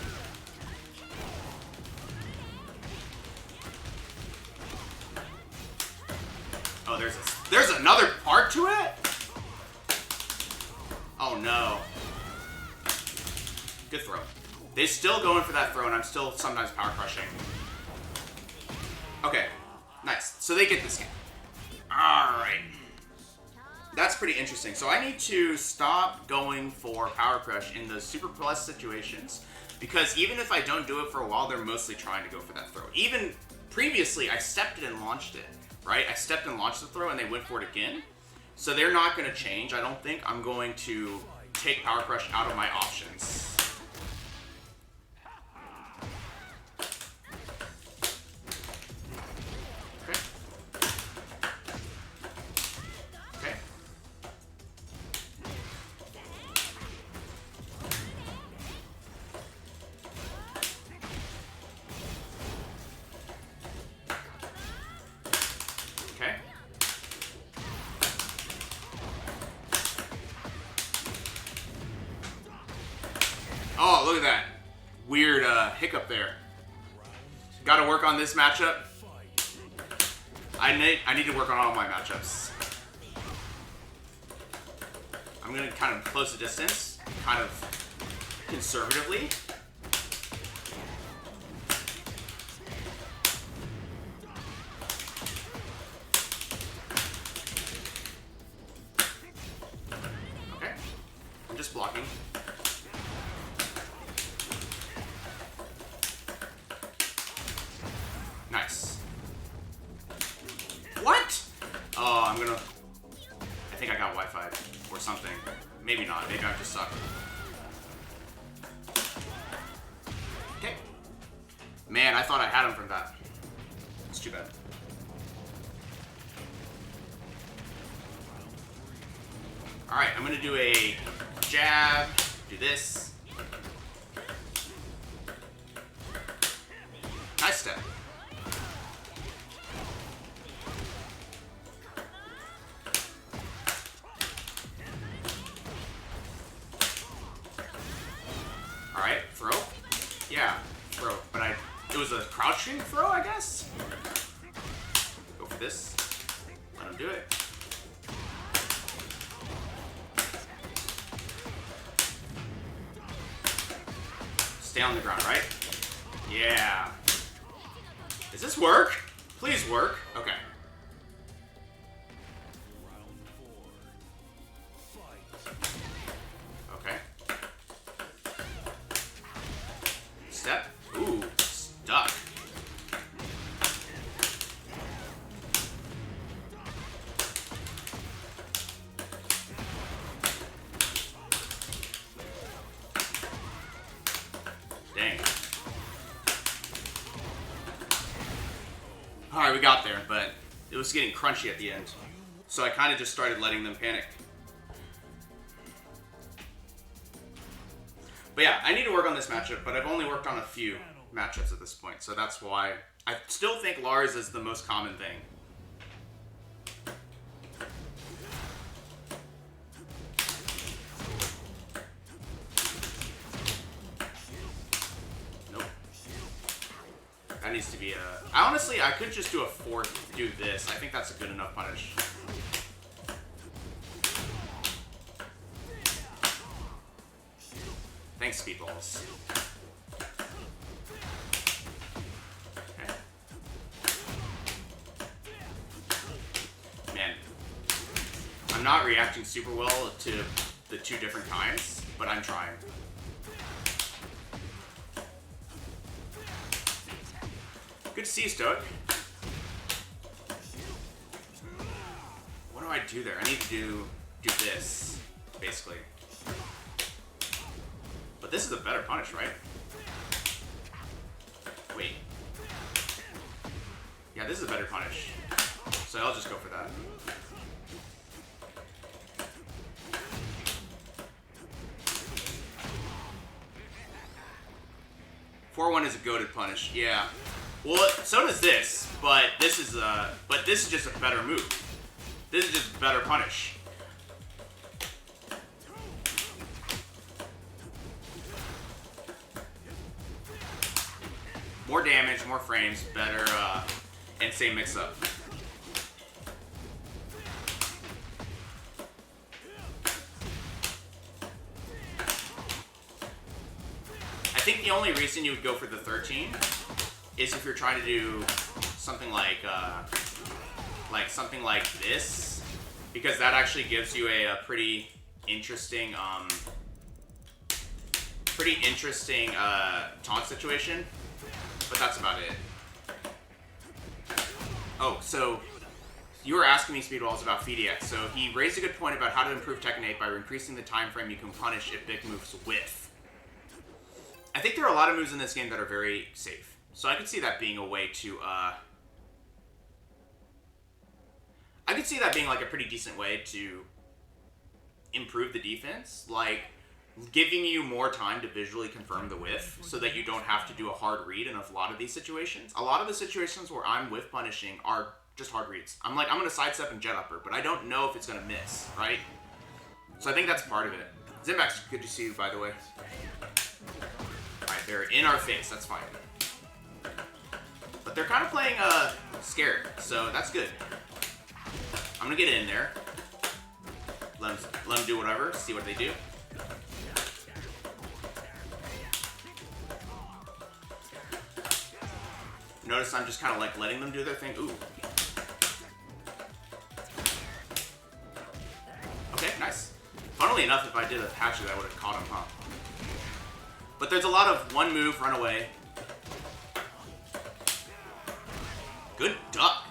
Oh, there's another part to it? Oh no. Good throw. They're still going for that throw, and I'm still sometimes power crushing. Okay, nice. So they get this game. Alright. That's pretty interesting. So I need to stop going for power crush in those super plus situations, because even if I don't do it for a while, they're mostly trying to go for that throw. Even previously, I stepped it and launched it, right? I stepped and launched the throw, and they went for it again. So they're not going to change, I don't think. I'm going to take power crush out of my options. Okay. Okay. Okay. Oh, look at that. Weird hiccup there. Got to work on this matchup. I need to work on all my matchups. I'm going to kind of close the distance, kind of conservatively. Okay. I'm just blocking. Nice. What? Oh, I'm gonna... I think I got Wi-Fi or something. Maybe not. Maybe I just suck. Okay. Man, I thought I had him from that. It's too bad. Alright, I'm gonna do a jab. Do this. Nice step. Alright, throw? Yeah, throw. But it was a crouching throw, I guess? Go for this. Let him do it. Stay on the ground, right? Yeah. Does this work? Please work. Okay. Okay. Step. Ooh, stuck. Dang. Alright, we got there, but it was getting crunchy at the end. So I kind of just started letting them panic. But yeah, I need to work on this matchup, but I've only worked on a few matchups at this point, so that's why I still think Lars is the most common thing. Nope. That needs to be a... Honestly, I could just do a fourth, do this. I think that's a good enough punish. Thanks, Speedballs. Okay. Man. I'm not reacting super well to the two different kinds, but I'm trying. Good to see you, Stoic. What do I do there? I need to do this, basically. But this is a better punish, right? Wait. Yeah, this is a better punish. So I'll just go for that. Four-one is a goated punish. Yeah. Well, so does this, but this is just a better move. This is just a better punish. More damage, more frames, better, and same mix-up. I think the only reason you would go for the 13 is if you're trying to do something like something like this, because that actually gives you a pretty interesting taunt situation. But that's about it. Oh, so you were asking me, Speedballs, about FeedEx. So he raised a good point about how to improve Tekken 8 by increasing the time frame you can punish if big moves with. I think there are a lot of moves in this game that are very safe. So I could see that being a way to, I could see that being like a pretty decent way to improve the defense. Like, giving you more time to visually confirm the whiff so that you don't have to do a hard read in a lot of these situations. A lot of the situations where I'm whiff punishing are just hard reads. I'm like, I'm going to sidestep and jet upper, but I don't know if it's going to miss, right? So I think that's part of it. Zimbax, good to see you, by the way. Alright, they're in our face. That's fine. But they're kind of playing scared, so that's good. I'm going to get in there. Let them do whatever, see what they do. Notice I'm just kind of like letting them do their thing. Ooh. Okay, nice. Funnily enough, if I did a hatchet, I would have caught him, huh? But there's a lot of one move, run away. Good duck.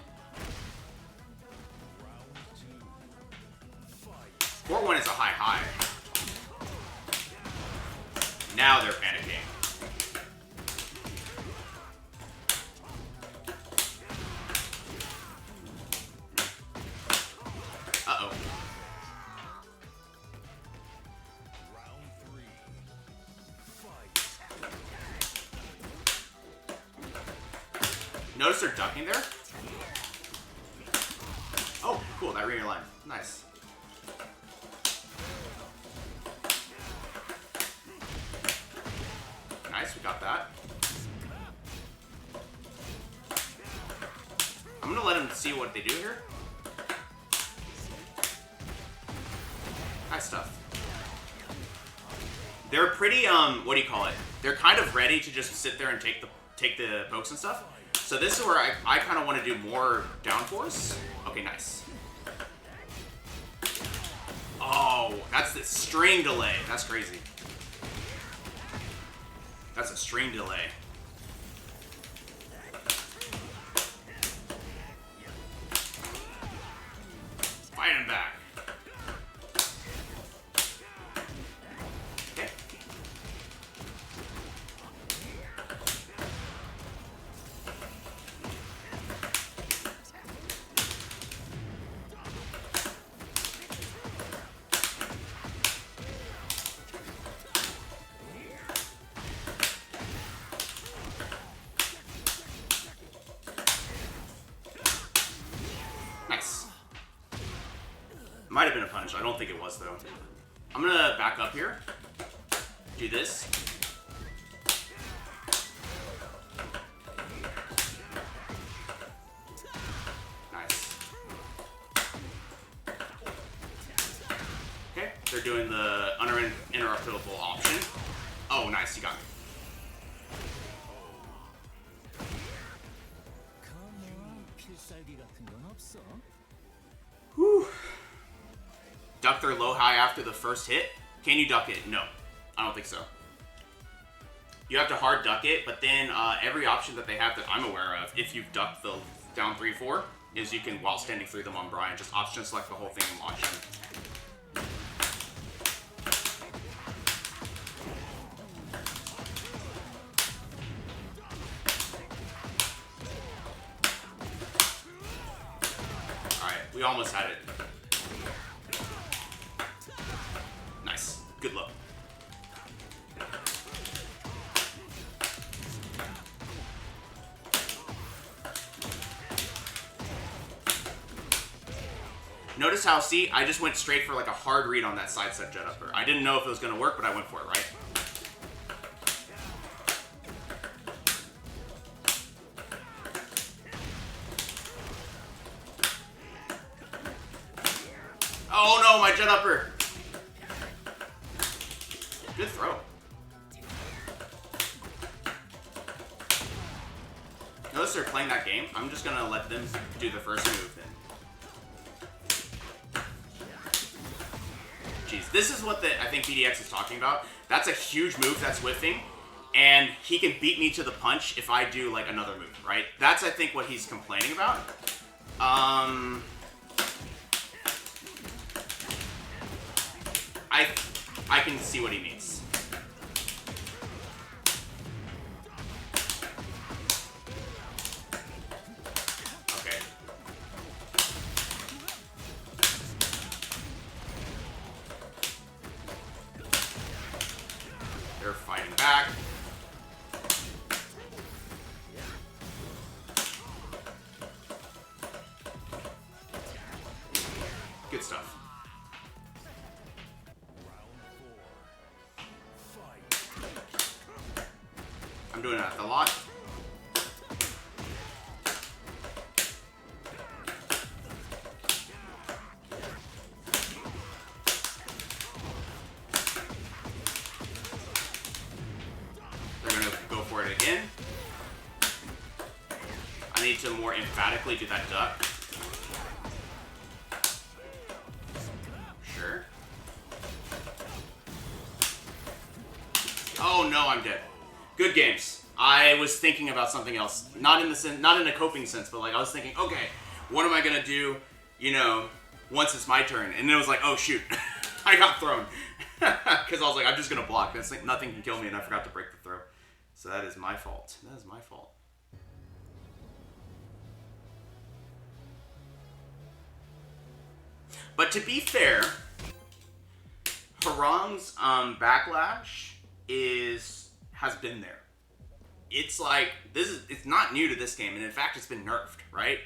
4-1 is a high. Now they're panicking. Uh-oh. Notice they're ducking there? Oh, cool, that rear line. Nice. Nice, we got that. I'm gonna let him see what they do here. Nice stuff. They're pretty, what do you call it? They're kind of ready to just sit there and take take the pokes and stuff. So this is where I kind of want to do more downforce. Okay, nice. Oh, that's the string delay. That's crazy. That's a string delay. Fight him back. Okay. Nice. Might have been a punish. I don't think it was, though. I'm gonna back up here. Do this. Nice. Okay, they're doing the uninterruptible option. Oh, nice. You got me. Whew. Duck their low high after the first hit. Can you duck it? No, I don't think so. You have to hard duck it, but then every option that they have that I'm aware of, if you've ducked the down 3-4, is you can, while standing through them on Bryan, just option select the whole thing and launch him. We almost had it. Nice. Good look. Notice how, see, I just went straight for like a hard read on that sidestep jet upper. I didn't know if it was going to work, but I went for it, right? Oh no, my jet upper. Good throw. Notice they're playing that game. I'm just gonna let them do the first move then. Jeez, this is what I think BDX is talking about. That's a huge move that's whiffing, and he can beat me to the punch if I do like another move, right? That's I think what he's complaining about. I can see what he means. Okay. They're fighting back. Good stuff. I'm doing that a lot. They're gonna go for it again. I need to more emphatically do that duck. Sure. Oh no, I'm dead. Good games. I was thinking about something else, not in a coping sense, but like I was thinking, okay, what am I gonna do, you know, once it's my turn? And then it was like, oh shoot, I got thrown, because I was like, I'm just gonna block. That's like nothing can kill me, and I forgot to break the throw. So that is my fault. That is my fault. But to be fair, Hwoarang's backlash has been there. It's like it's not new to this game, and in fact it's been nerfed, right?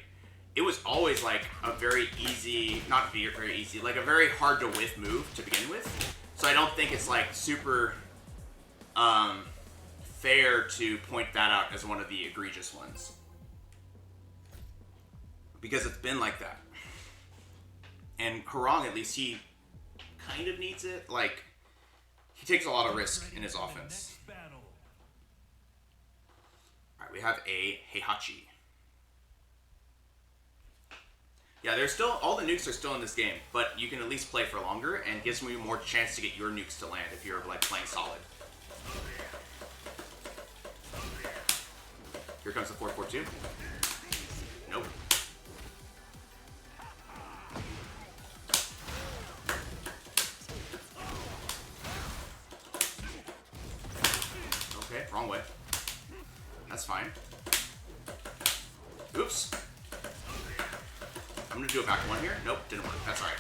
It was always like a very easy, not very easy, like a very hard to whiff move to begin with. So I don't think it's like super fair to point that out as one of the egregious ones. Because it's been like that. And Hwoarang, at least he kind of needs it. Like, he takes a lot of risk in his offense. Alright, Alright, we have a Heihachi. Yeah, there's still, all the nukes are still in this game, but you can at least play for longer, and gives me more chance to get your nukes to land if you're, like, playing solid. Here comes the 4-4-2. Nope. Okay, wrong way. That's fine. Oops. I'm gonna do a back one here. Nope, didn't work. That's alright.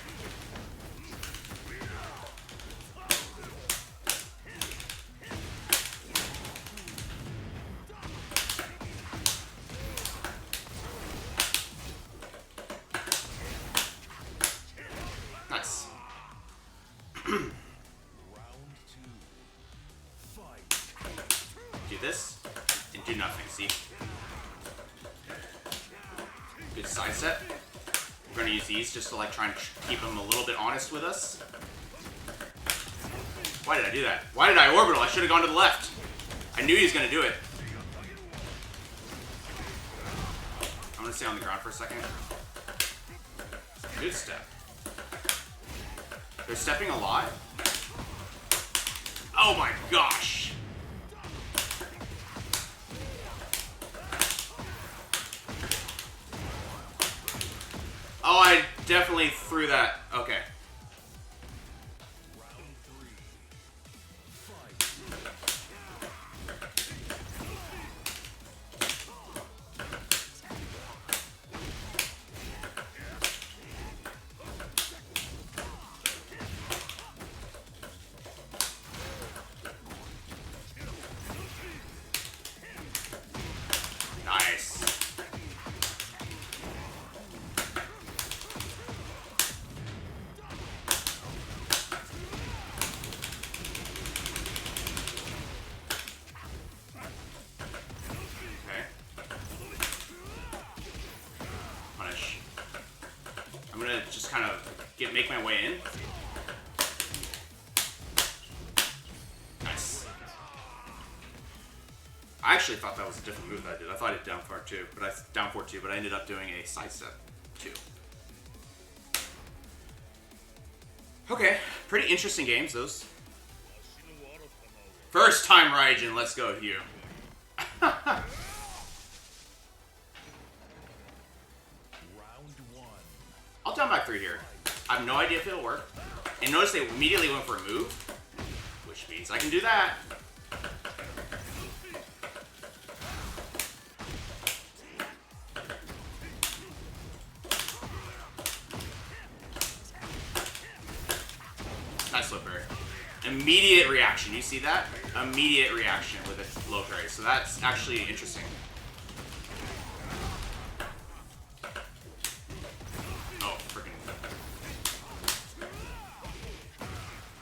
Nice. Do this and do nothing. See? Good side set. We're gonna use these just to like try and keep him a little bit honest with us. Why did I do that? Why did I orbital? I should have gone to the left. I knew he was gonna do it. I'm gonna stay on the ground for a second. Good step. They're stepping a lot. Oh my gosh. Oh, I definitely threw that. Okay. Nice. Okay. Punish. I'm gonna just kind of make my way in. Nice. I actually thought that was a different move that I did. I thought I did down 4-2, but I ended up doing a side step 2. Okay, pretty interesting games, those. First time Raijin, let's go, Hugh. I'll down back 3 here. I have no idea if it'll work. And notice they immediately went for a move, which means I can do that. Nice flipper. Immediate reaction. You see that? Immediate reaction with a low parry. So that's actually interesting. Oh, freaking.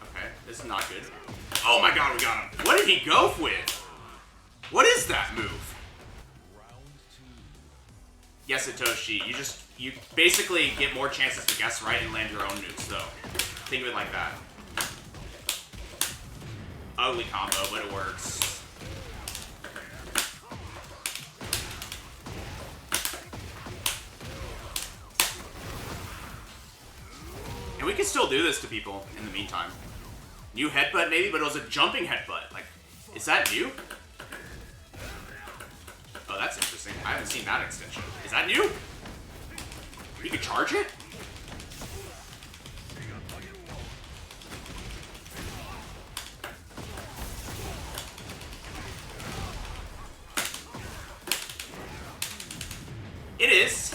Okay, this is not good. Oh my god, we got him. What did he go with? What is that move? Yes, Satoshi. You basically get more chances to guess right and land your own nukes, though. Think of it like that. Ugly combo, but it works. And we can still do this to people in the meantime. New headbutt maybe, but it was a jumping headbutt. Like, is that new? Oh, that's interesting. I haven't seen that extension. Is that new? You can charge it? It is.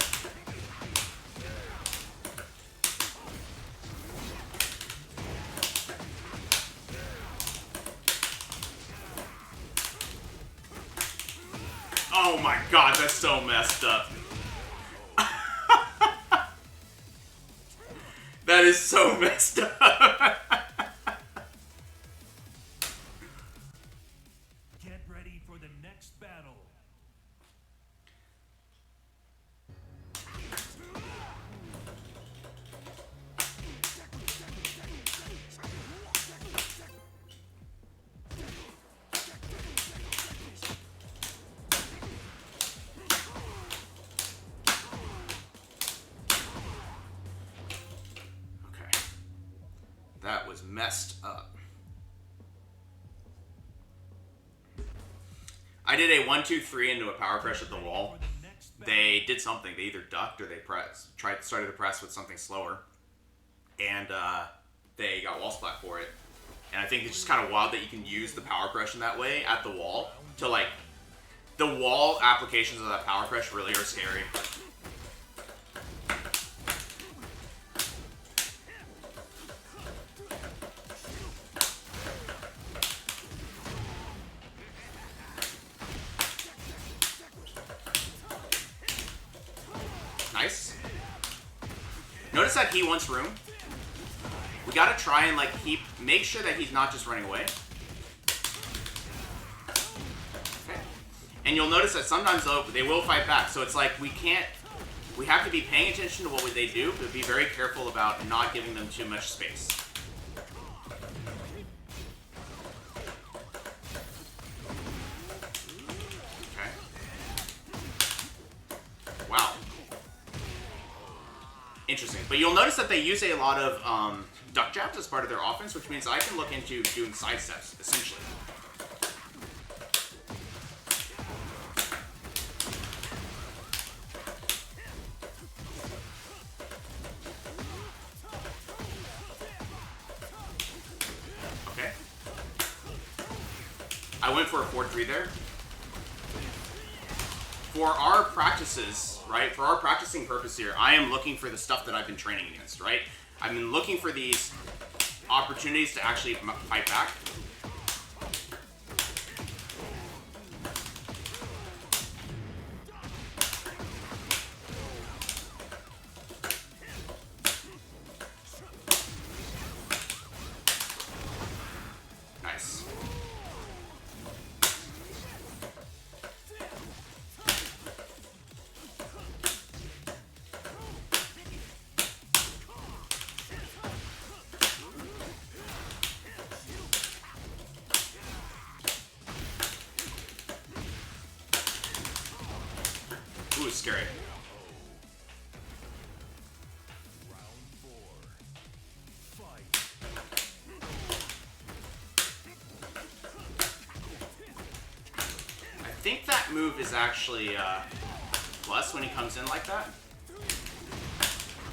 Oh my god, that's so messed up. That is so messed up. Get ready for the next battle. messed up. I did a 1-2-3 into a power crush at the wall. They did something. They either ducked or they started to press with something slower. And they got wall splat for it. And I think it's just kind of wild that you can use the power crush in that way at the wall. To like, the wall applications of that power crush really are scary. Nice. Notice that he wants room. We gotta try and like make sure that he's not just running away. Okay. And you'll notice that sometimes though they will fight back. So it's like we have to be paying attention to what they do, but be very careful about not giving them too much space. Okay. Wow. Interesting. But you'll notice that they use a lot of duck jabs as part of their offense, which means I can look into doing side steps, essentially. Okay. I went for a 4-3 there. For our practices, right, for our practicing purpose here, I am looking for the stuff that I've been training against, right? I've been looking for these opportunities to actually fight back. Nice. Ooh, it's scary. I think that move is actually plus when he comes in like that.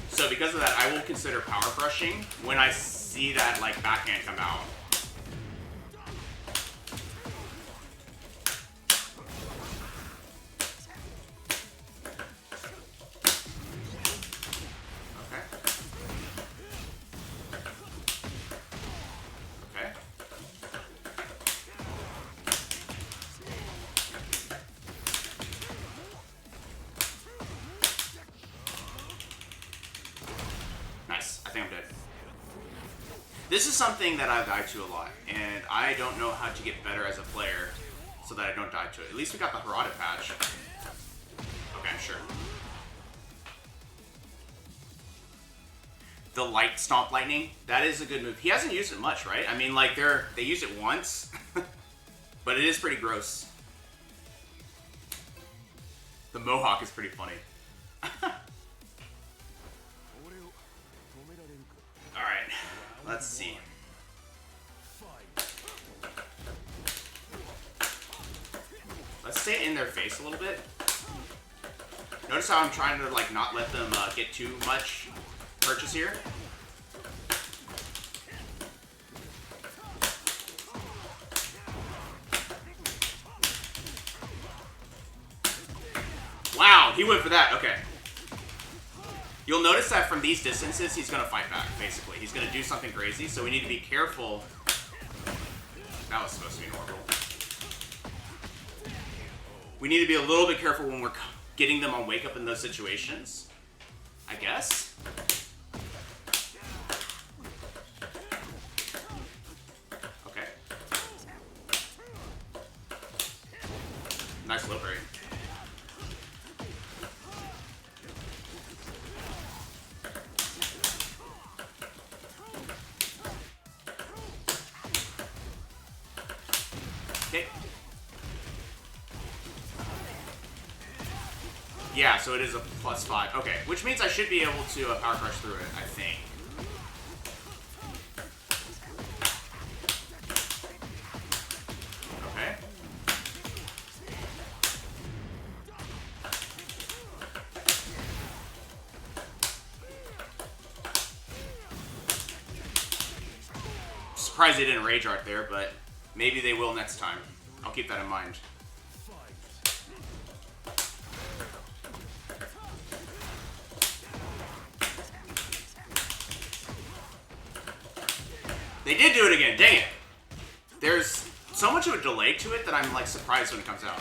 So because of that, I will consider power crushing when I see that like backhand come out. This is something that I've died to a lot, and I don't know how to get better as a player so that I don't die to it. At least we got the Hwoarang patch. Okay, sure. The light stomp lightning, that is a good move. He hasn't used it much, right? I mean, like, they used it once, but it is pretty gross. The mohawk is pretty funny. Alright, let's see. Let's stay in their face a little bit. Notice how I'm trying to like not let them get too much purchase here. Wow, he went for that. Okay. You'll notice that from these distances, he's going to fight back, basically. He's going to do something crazy, so we need to be careful. That was supposed to be an orbital. We need to be a little bit careful when we're getting them on wake up in those situations, I guess. Okay. Nice low parry. Okay. Yeah, so it is a +5. Okay, which means I should be able to power crush through it, I think. surprised they didn't rage art there, but maybe they will next time. I'll keep that in mind. They did do it again, dang it. There's so much of a delay to it that I'm like surprised when it comes out.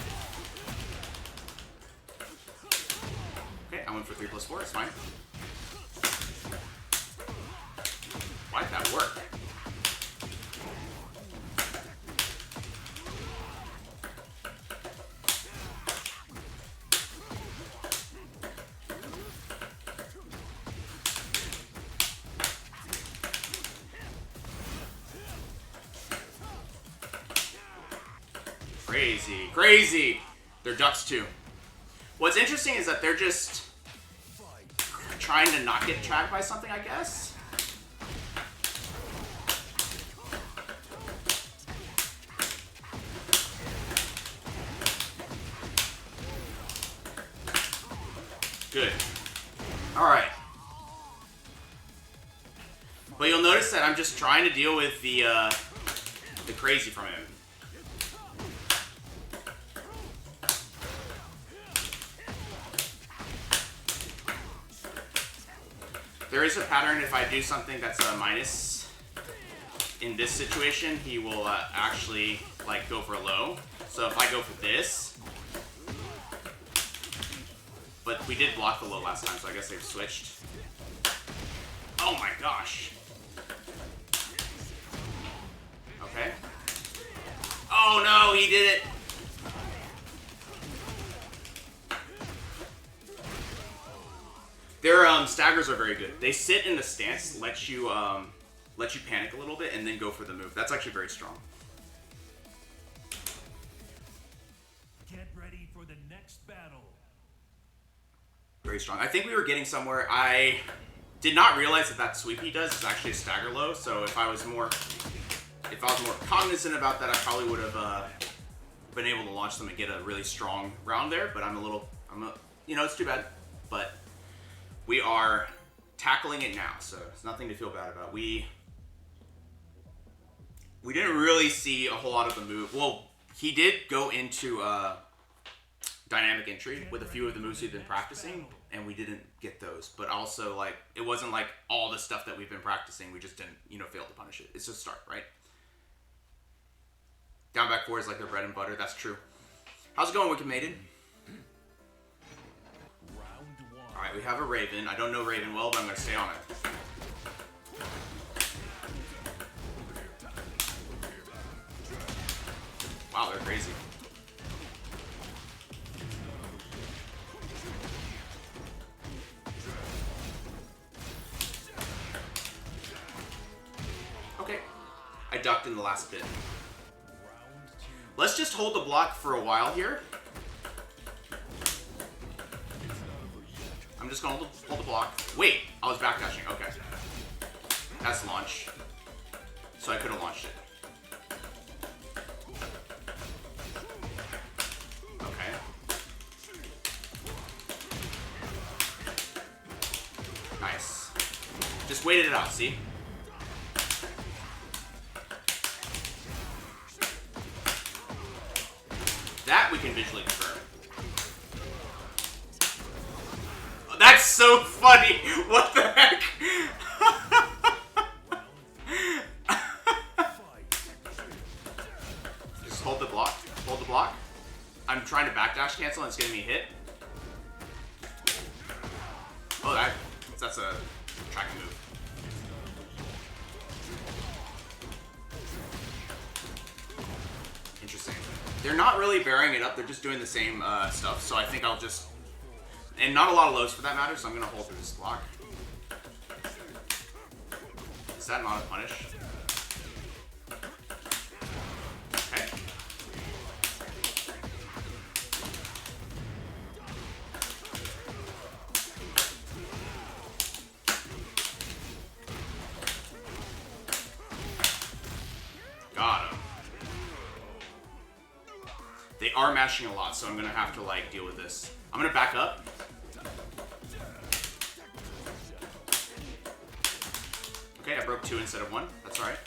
Okay, I went for 3+4, it's fine. Why did that work? Crazy, crazy. They're ducks too. What's interesting is that they're just trying to not get tracked by something, I guess. Good. Alright. But you'll notice that I'm just trying to deal with the crazy from him. There is a pattern if I do something that's a minus. In this situation, he will actually like go for a low. So if I go for this, but we did block the low last time, so I guess they've switched. Oh my gosh. Okay. Oh no, he did it. Their staggers are very good. They sit in the stance, let you panic a little bit, and then go for the move. That's actually very strong. Get ready for the next battle. Very strong. I think we were getting somewhere. I did not realize that that sweep he does is actually a stagger low. So if I was more cognizant about that, I probably would have been able to launch them and get a really strong round there. But it's too bad. But we are tackling it now, so it's nothing to feel bad about. We didn't really see a whole lot of the move. Well, he did go into dynamic entry with a few of the moves we've been practicing, and we didn't get those. But also, like, it wasn't like all the stuff that we've been practicing. We just didn't, fail to punish it. It's just start, right? Down back 4 is like their bread and butter. That's true. How's it going, Wicked Maiden? Alright, we have a Raven. I don't know Raven well, but I'm going to stay on it. Wow, they're crazy. Okay. I ducked in the last bit. Let's just hold the block for a while here. I'm just gonna hold the block. Wait, I was backdashing. Okay. That's launch. So I could have launched it. Okay. Nice. Just waited it out, see? That we can visually confirm. That's so funny! What the heck? Just hold the block. Hold the block. I'm trying to backdash cancel and it's getting me hit. Oh, that's a tracking move. Interesting. They're not really varying it up. They're just doing the same stuff. So I think I'll just... And not a lot of lows for that matter, so I'm going to hold through this block. Is that not a punish? Okay. Got him. They are mashing a lot, so I'm going to have to like deal with this. I'm going to back up. Okay, I broke 2 instead of 1. That's alright.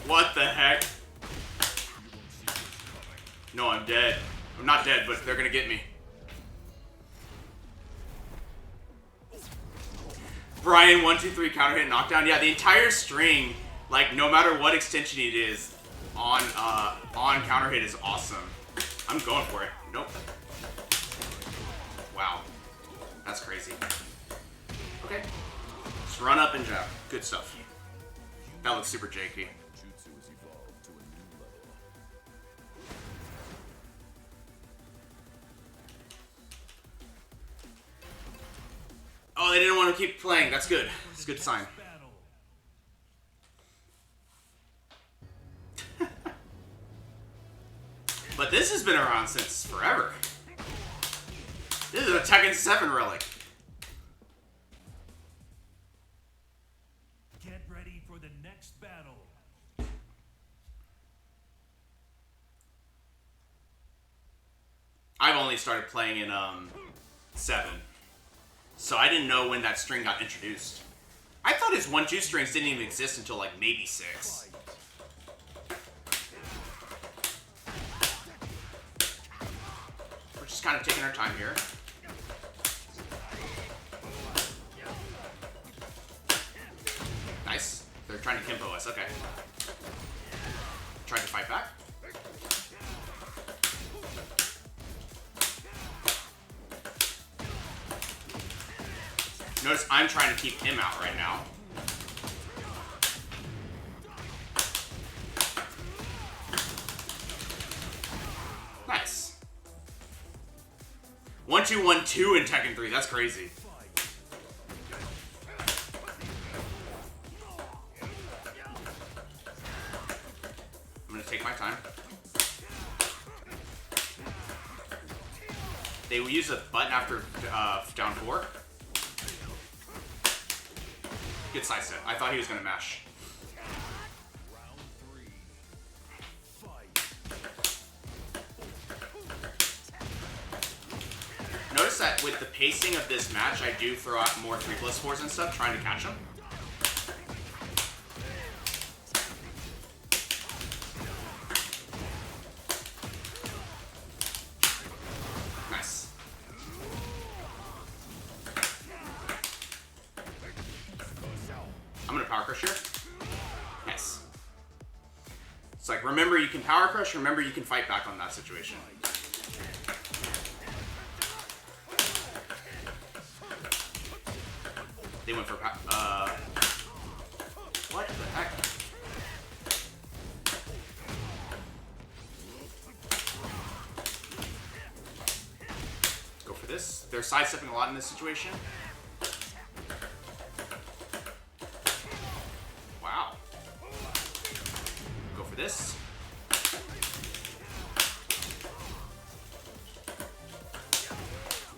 What the heck? No, I'm dead. I'm not dead, but they're gonna get me. Bryan, 1, 2, 3, counter hit, knockdown. Yeah, the entire string, like no matter what extension it is, on counter hit is awesome. I'm going for it. Nope. Wow, that's crazy. Okay, just run up and jab. Good stuff. That looks super janky. Oh, they didn't want to keep playing. That's good. It's a good sign. But this has been around since forever. This is a Tekken 7 relic. Get ready for the next battle. I've only started playing in 7. So I didn't know when that string got introduced. I thought his 1-2 strings didn't even exist until like maybe 6. We're just kind of taking our time here. Nice. They're trying to Kimpo us. Okay. Tried to fight back. Notice I'm trying to keep him out right now. Nice. 1-2-1-2 in Tekken 3. That's crazy. I'm gonna take my time. They will use a button after down 4. Good side step. I thought he was gonna mash. Round 3. Fight. Notice that with the pacing of this match, I do throw out more 3+4s and stuff, trying to catch him. Nice. I'm gonna power crush here. Nice. It's like, remember you can power crush, remember you can fight back on that situation. They went for what the heck? Go for this. They're sidestepping a lot in this situation. Wow. Go for this.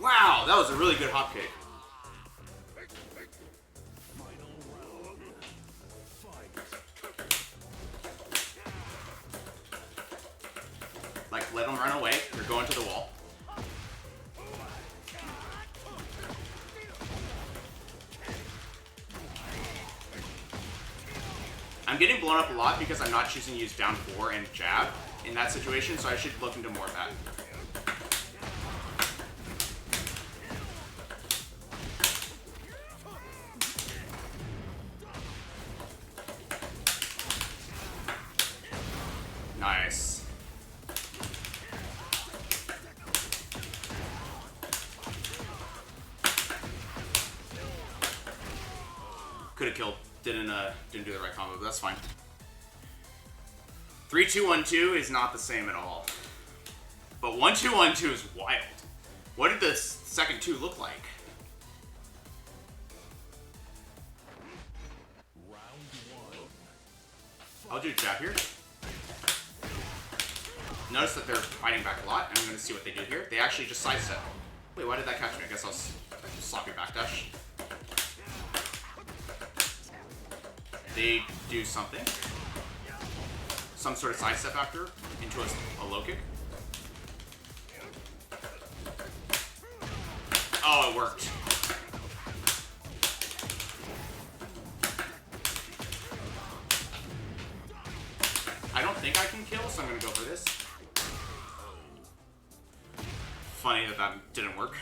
Wow, that was a really good hop kick. Like, let them run away. They're going to the wall. I'm getting blown up a lot because I'm not choosing to use down 4 and jab in that situation, so I should look into more of that. Nice. Could have killed. Didn't do the right combo, but that's fine. 3-2-1-2 is not the same at all. But 1-2-1-2 is wild. What did the second 2 look like? I'll do a jab here. Notice that they're fighting back a lot, and I'm going to see what they do here. They actually just sidestep. Wait, why did that catch me? I guess I'll sloppy backdash. They do something. Some sort of sidestep after into a low kick. Oh, it worked. think I can kill, so I'm gonna go for this. Funny that that didn't work.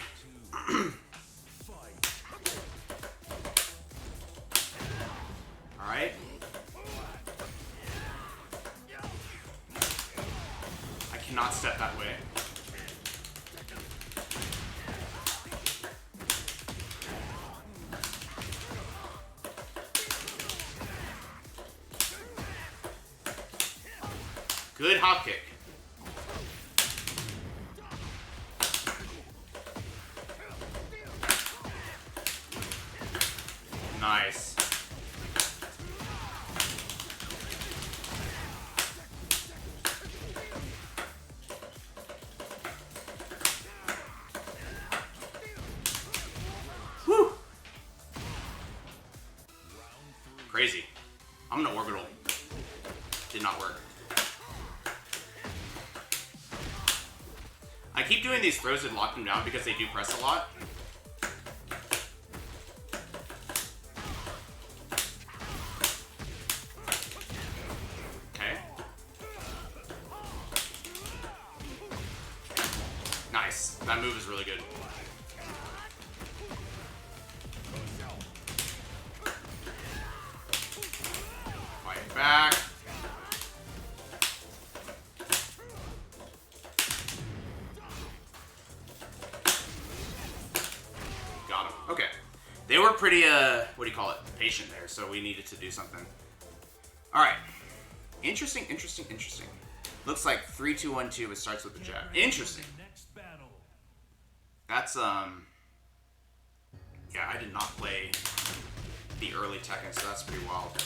Alright. I cannot step that way. Good hop kick. Nice. Whew. Crazy. I'm gonna orbital. Did not work. I keep doing these throws that lock them down because they do press a lot. Okay. Nice. That move is really good. Fight back. Okay. They were pretty, what do you call it? Patient there, so we needed to do something. Alright. Interesting, interesting, interesting. Looks like 3, 2, 1, 2, it starts with the jab. Interesting. That's, yeah, I did not play the early Tekken, so that's pretty wild.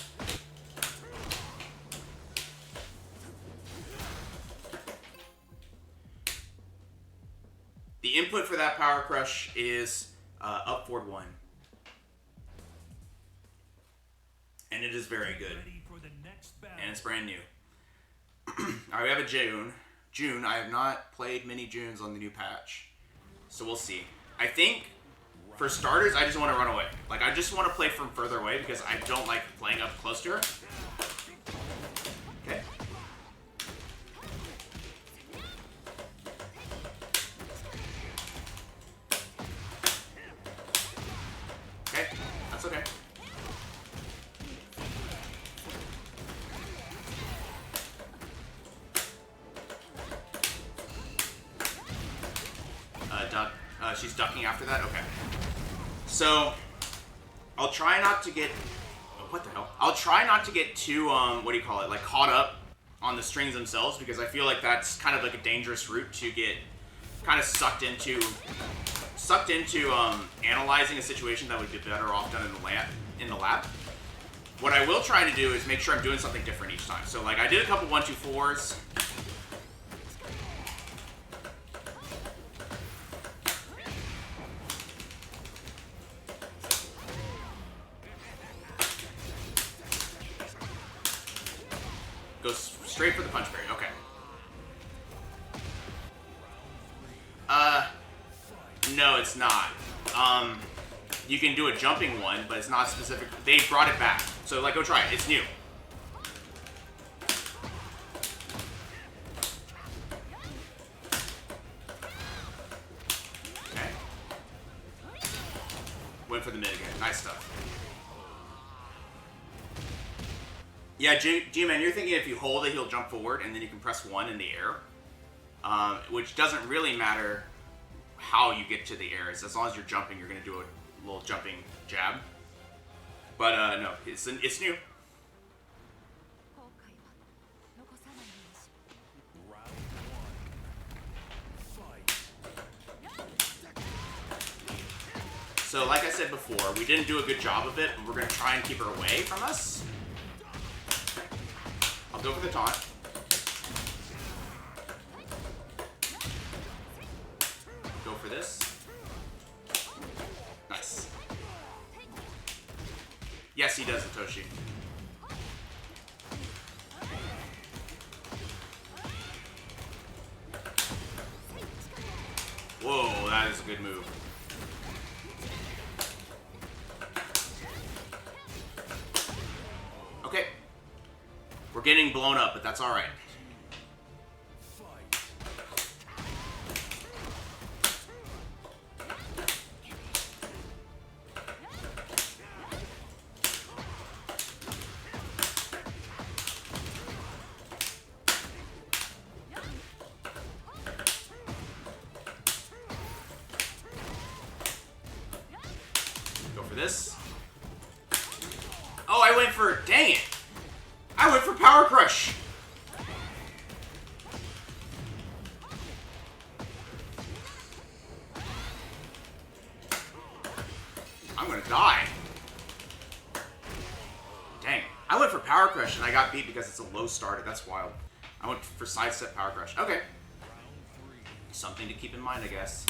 The input for that Power Crush is up forward 1. And it is very good. And it's brand new. Alright, we have a June. June, I have not played many Junes on the new patch. So we'll see. I think, for starters, I just want to run away. Like, I just want to play from further away because I don't like playing up close to her. Okay. Okay, that's okay. She's ducking after that? Okay. So, I'll try not to get... What the hell? I'll try not to get too, what do you call it? Like, caught up on the strings themselves, because I feel like that's kind of like a dangerous route to get kind of sucked into analyzing a situation that would be better off done in the lab. What I will try to do is make sure I'm doing something different each time. So, like, I did a couple 1-2-4s. Goes straight for the punch berry. Okay. No, it's not. You can do a jumping one, but it's not specific. They brought it back. So, like, go try it. It's new. Okay. Went for the mid again. Nice stuff. Yeah, G-Man, you're thinking if you hold it, he'll jump forward, and then you can press 1 in the air. Which doesn't really matter how you get to the air. As long as you're jumping, you're going to do a little jumping jab. But, no, it's new. So, like I said before, we didn't do a good job of it, and we're going to try and keep her away from us. I'll go for the taunt. Go for this. Nice. Yes, he does, Satoshi. Whoa, that is a good move. Okay. We're getting blown up, but that's alright. Oh, I went for... Dang it. I went for Power Crush. I'm gonna die. Dang. I went for Power Crush and I got beat because it's a low starter. That's wild. I went for sidestep Power Crush. Okay. Something to keep in mind, I guess.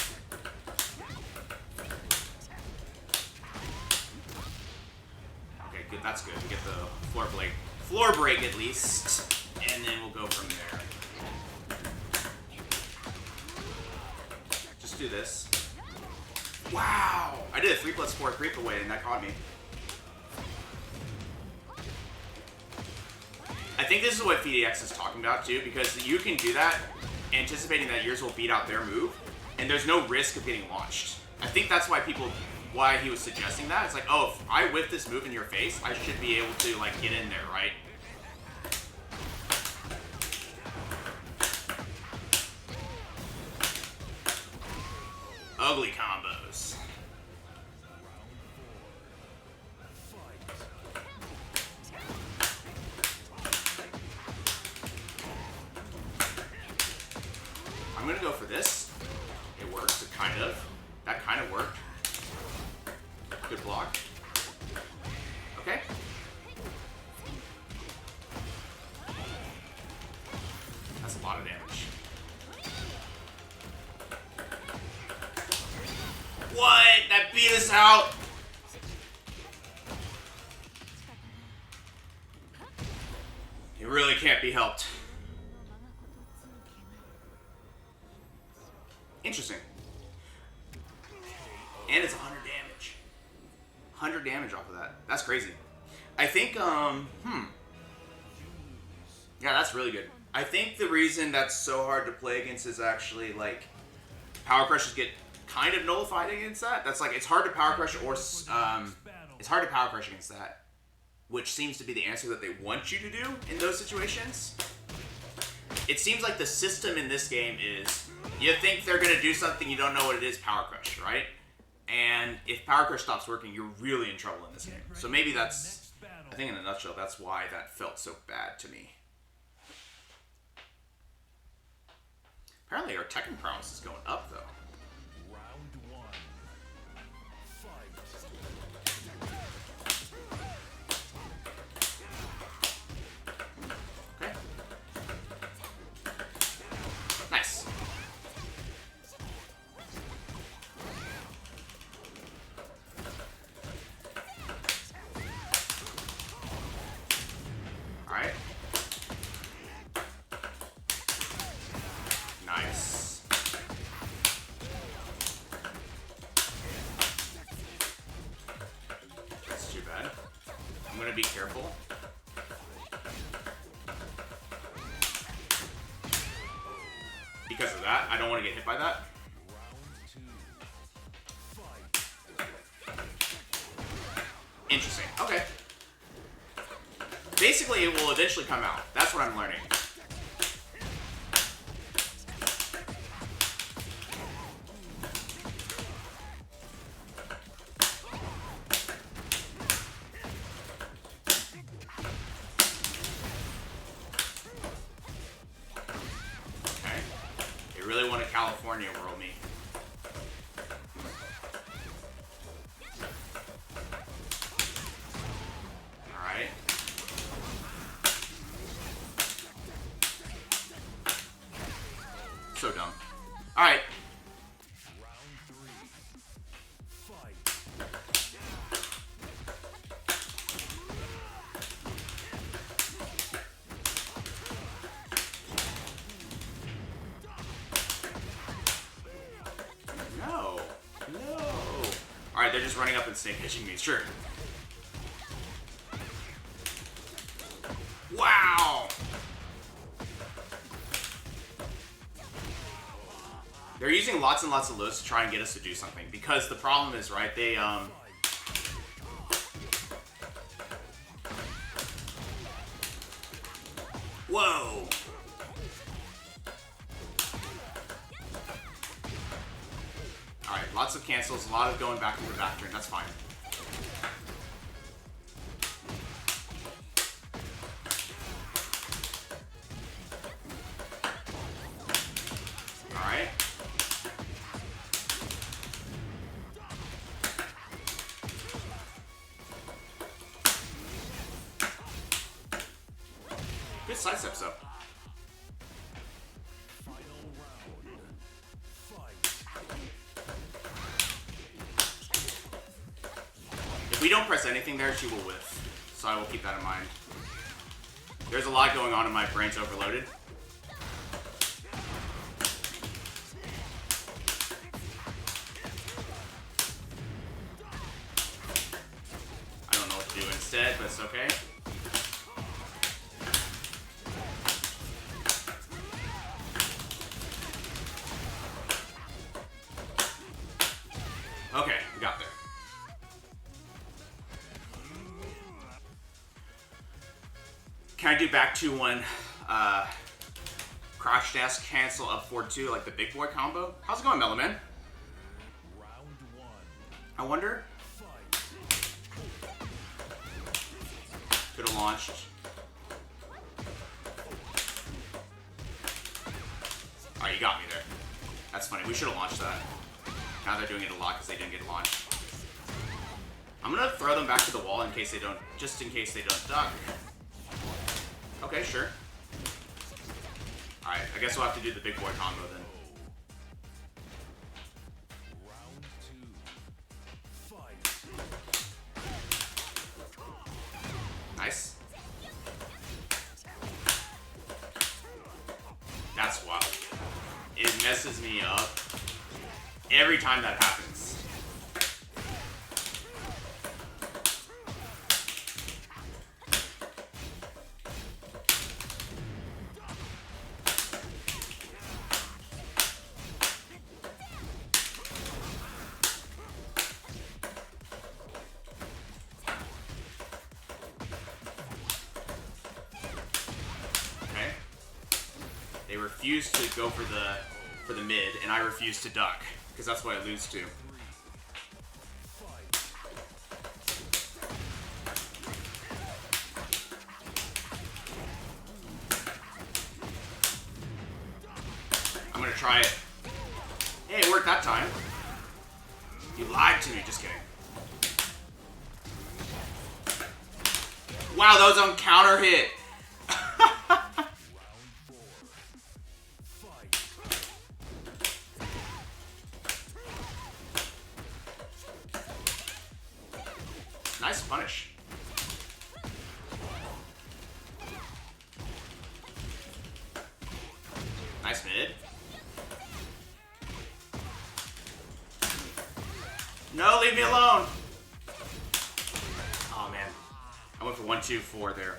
Okay, good. That's good. We get the floor break at least, and then we'll go from there. Just do this. Wow! I did a 3+4 creep away, and that caught me. I think this is what FDX is talking about too, because you can do that anticipating that yours will beat out their move, and there's no risk of getting launched. I think that's why he was suggesting that. It's like, oh, if I whip this move in your face, I should be able to like get in there, right? Ugly combos. I'm gonna go for this. It works, kind of. That kind of worked. Good block. Okay. That's a lot of damage. What? That beat us out? It really can't be helped. Interesting. And it's 100 damage. 100 damage off of that. That's crazy. I think, Yeah, that's really good. I think the reason that's so hard to play against is actually, like, Power Crushes get kind of nullified against that. That's like, it's hard to Power Crush or, it's hard to Power Crush against that, which seems to be the answer that they want you to do in those situations. It seems like the system in this game is, you think they're going to do something, you don't know what it is, Power Crush, right? And if Power Crush stops working, you're really in trouble in this game. So maybe that's, I think in a nutshell, that's why that felt so bad to me. Apparently our Tekken prowess is going up, though. Round one. Fight. Okay. Nice. Alright. Nice. That's too bad. I'm gonna be careful. Because of that, I don't want to get hit by that. Interesting. Okay. Basically, it will eventually come out. That's what I'm learning. Okay. They really want to California world me. Alright. So dumb. Alright. Round three. Fight. No. No. Alright, they're just running up and snake pitching me. Sure. Wow. They're using lots and lots of lows to try and get us to do something. Because the problem is, right, they, Whoa. Alright, lots of cancels, a lot of going back into the back turn. That's fine. sidesteps though. If we don't press anything there, she will whiff. So I will keep that in mind. There's a lot going on and my brain's overloaded. I don't know what to do instead, but it's okay. Okay, we got there. Can I do back 2-1 crouch dash cancel up 4-2 like the big boy combo? How's it going, Mellow Man? I wonder. Could have launched. Oh, you got me there. That's funny. We should have launched that. Now they're doing it a lot because they didn't get launched. I'm gonna throw them back to the wall in case they don't, just in case they don't duck. Okay, sure. Alright, I guess we'll have to do the big boy combo then. Nice. That's wild. It messes me up every time that happens. They refuse to go for the mid, and I refuse to duck, because that's what I lose to. I'm gonna try it. Hey, it worked that time. You lied to me, just kidding. Wow, that was on counter hit. Nice punish. Nice mid. No, leave me alone. Oh man. I went for 1-2-4 there.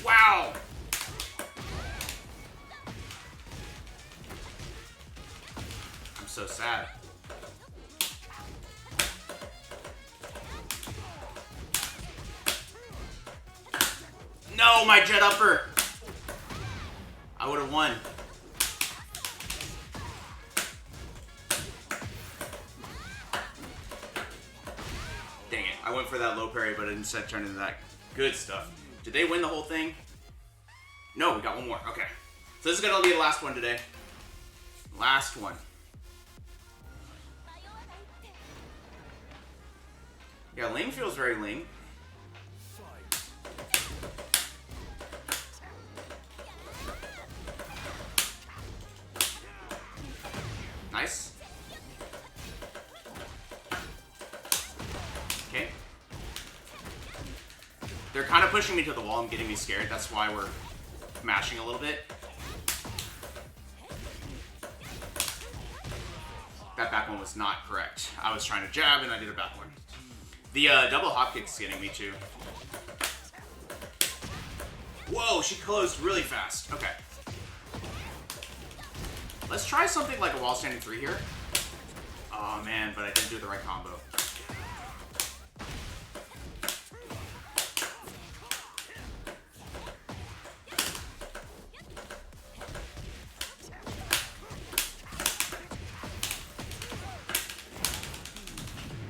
Wow. I'm so sad. No, my jet upper. I would have won. Dang it. I went for that low parry, but it instead turned into that good stuff. Did they win the whole thing? No, we got one more. Okay. So this is going to be the last one today. Last one. Yeah, Ling feels very Ling. Nice. Okay. They're kind of pushing me to the wall and getting me scared. That's why we're mashing a little bit. That back one was not correct. I was trying to jab and I did a back one. The double hop kick's getting me too. Whoa, she closed really fast. Okay. Let's try something like a wall standing 3 here. Oh man, but I didn't do the right combo.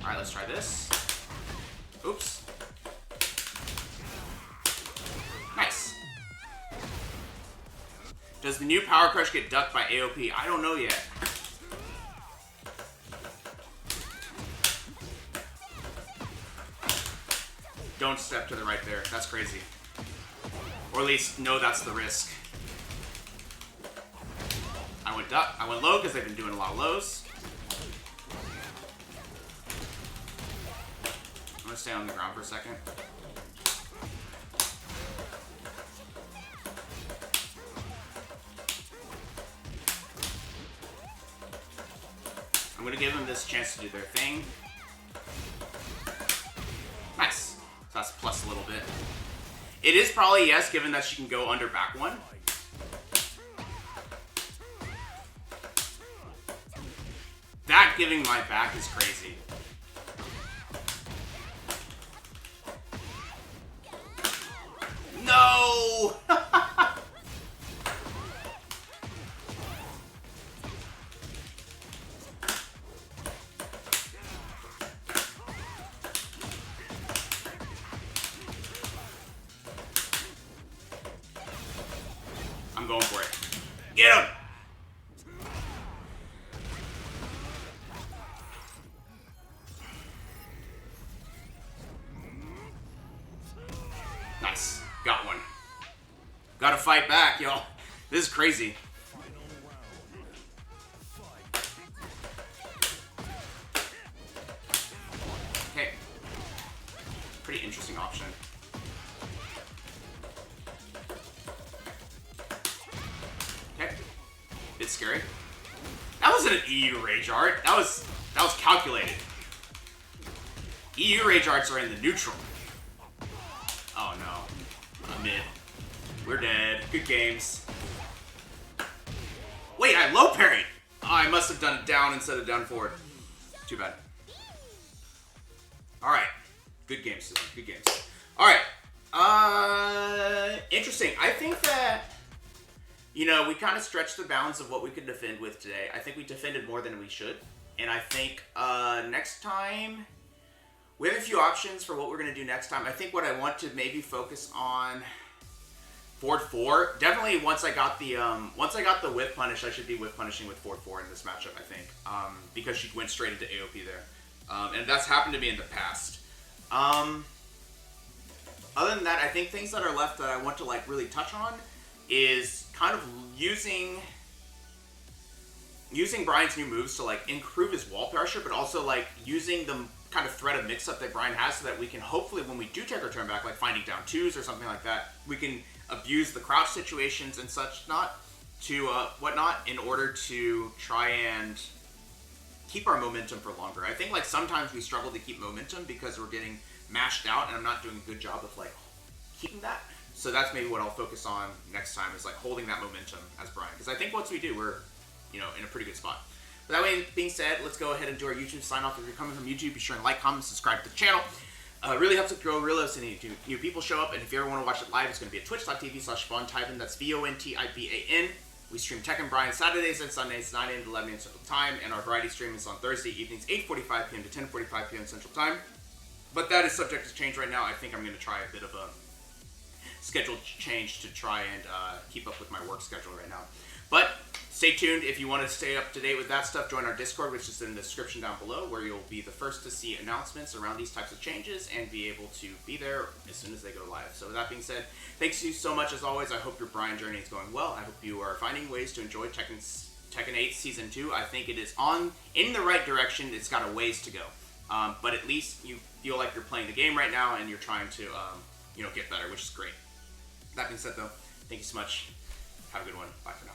Alright, let's try this. Oops. Nice. Does the new Power Crush get ducked by AOP? I don't know yet. Don't step to the right there. That's crazy. Or at least know that's the risk. I went up. I went low because they've been doing a lot of lows. I'm gonna stay on the ground for a second. I'm gonna give them this chance to do their thing. Nice. So that's plus a little bit. It is probably yes, given that she can go under back one. That giving my back is crazy. No! I'm going for it. Get him! Nice. Got one. Gotta fight back, y'all. This is crazy. Okay. Pretty interesting option. Okay. Bit scary. That wasn't an EU Rage Art. That was calculated. EU Rage Arts are in the neutral. Oh no. I'm in. We're dead. Good games. Wait, I low parried! Oh, I must have done it down instead of down forward. Too bad. Alright. Good games, Dylan. Good games. Alright. Interesting. I think that, you know, we kind of stretched the bounds of what we could defend with today. I think we defended more than we should. And I think next time, we have a few options for what we're going to do next time. I think what I want to maybe focus on Ford 4. Definitely once I got the whip punish, I should be whip punishing with Ford 4 in this matchup, I think. Because she went straight into AOP there. And that's happened to me in the past. Other than that, I think things that are left that I want to like really touch on is kind of using Bryan's new moves to like improve his wall pressure, but also like using the kind of threat of mix-up that Bryan has so that we can hopefully, when we do take our turn back, like finding down twos or something like that, we can abuse the crouch situations and such whatnot in order to try and keep our momentum for longer. I think like sometimes we struggle to keep momentum because we're getting mashed out and I'm not doing a good job of like keeping that. So that's maybe what I'll focus on next time is like holding that momentum as Bryan. Because I think once we do, we're, you know, in a pretty good spot. But that way, being said, let's go ahead and do our YouTube sign off. If you're coming from YouTube, be sure and like, comment, subscribe to the channel. It really helps us grow. Really helps any new people show up. And if you ever want to watch it live, it's going to be at twitch.tv/VonTyban. That's VONTIBAN. We stream Tekken Bryan Saturdays and Sundays, 9 a.m. to 11 a.m. Central Time. And our variety stream is on Thursday evenings, 8:45 p.m. to 10:45 p.m. Central Time. But that is subject to change right now. I think I'm going to try a bit of a schedule change to try and keep up with my work schedule right now. But stay tuned. If you want to stay up to date with that stuff, join our Discord, which is in the description down below, where you'll be the first to see announcements around these types of changes and be able to be there as soon as they go live. So with that being said, thanks you so much as always. I hope your Bryan journey is going well. I hope you are finding ways to enjoy Tekken 8 Season 2. I think it is in the right direction. It's got a ways to go. But at least you feel like you're playing the game right now and you're trying to get better, which is great. That being said, though, thank you so much. Have a good one. Bye for now.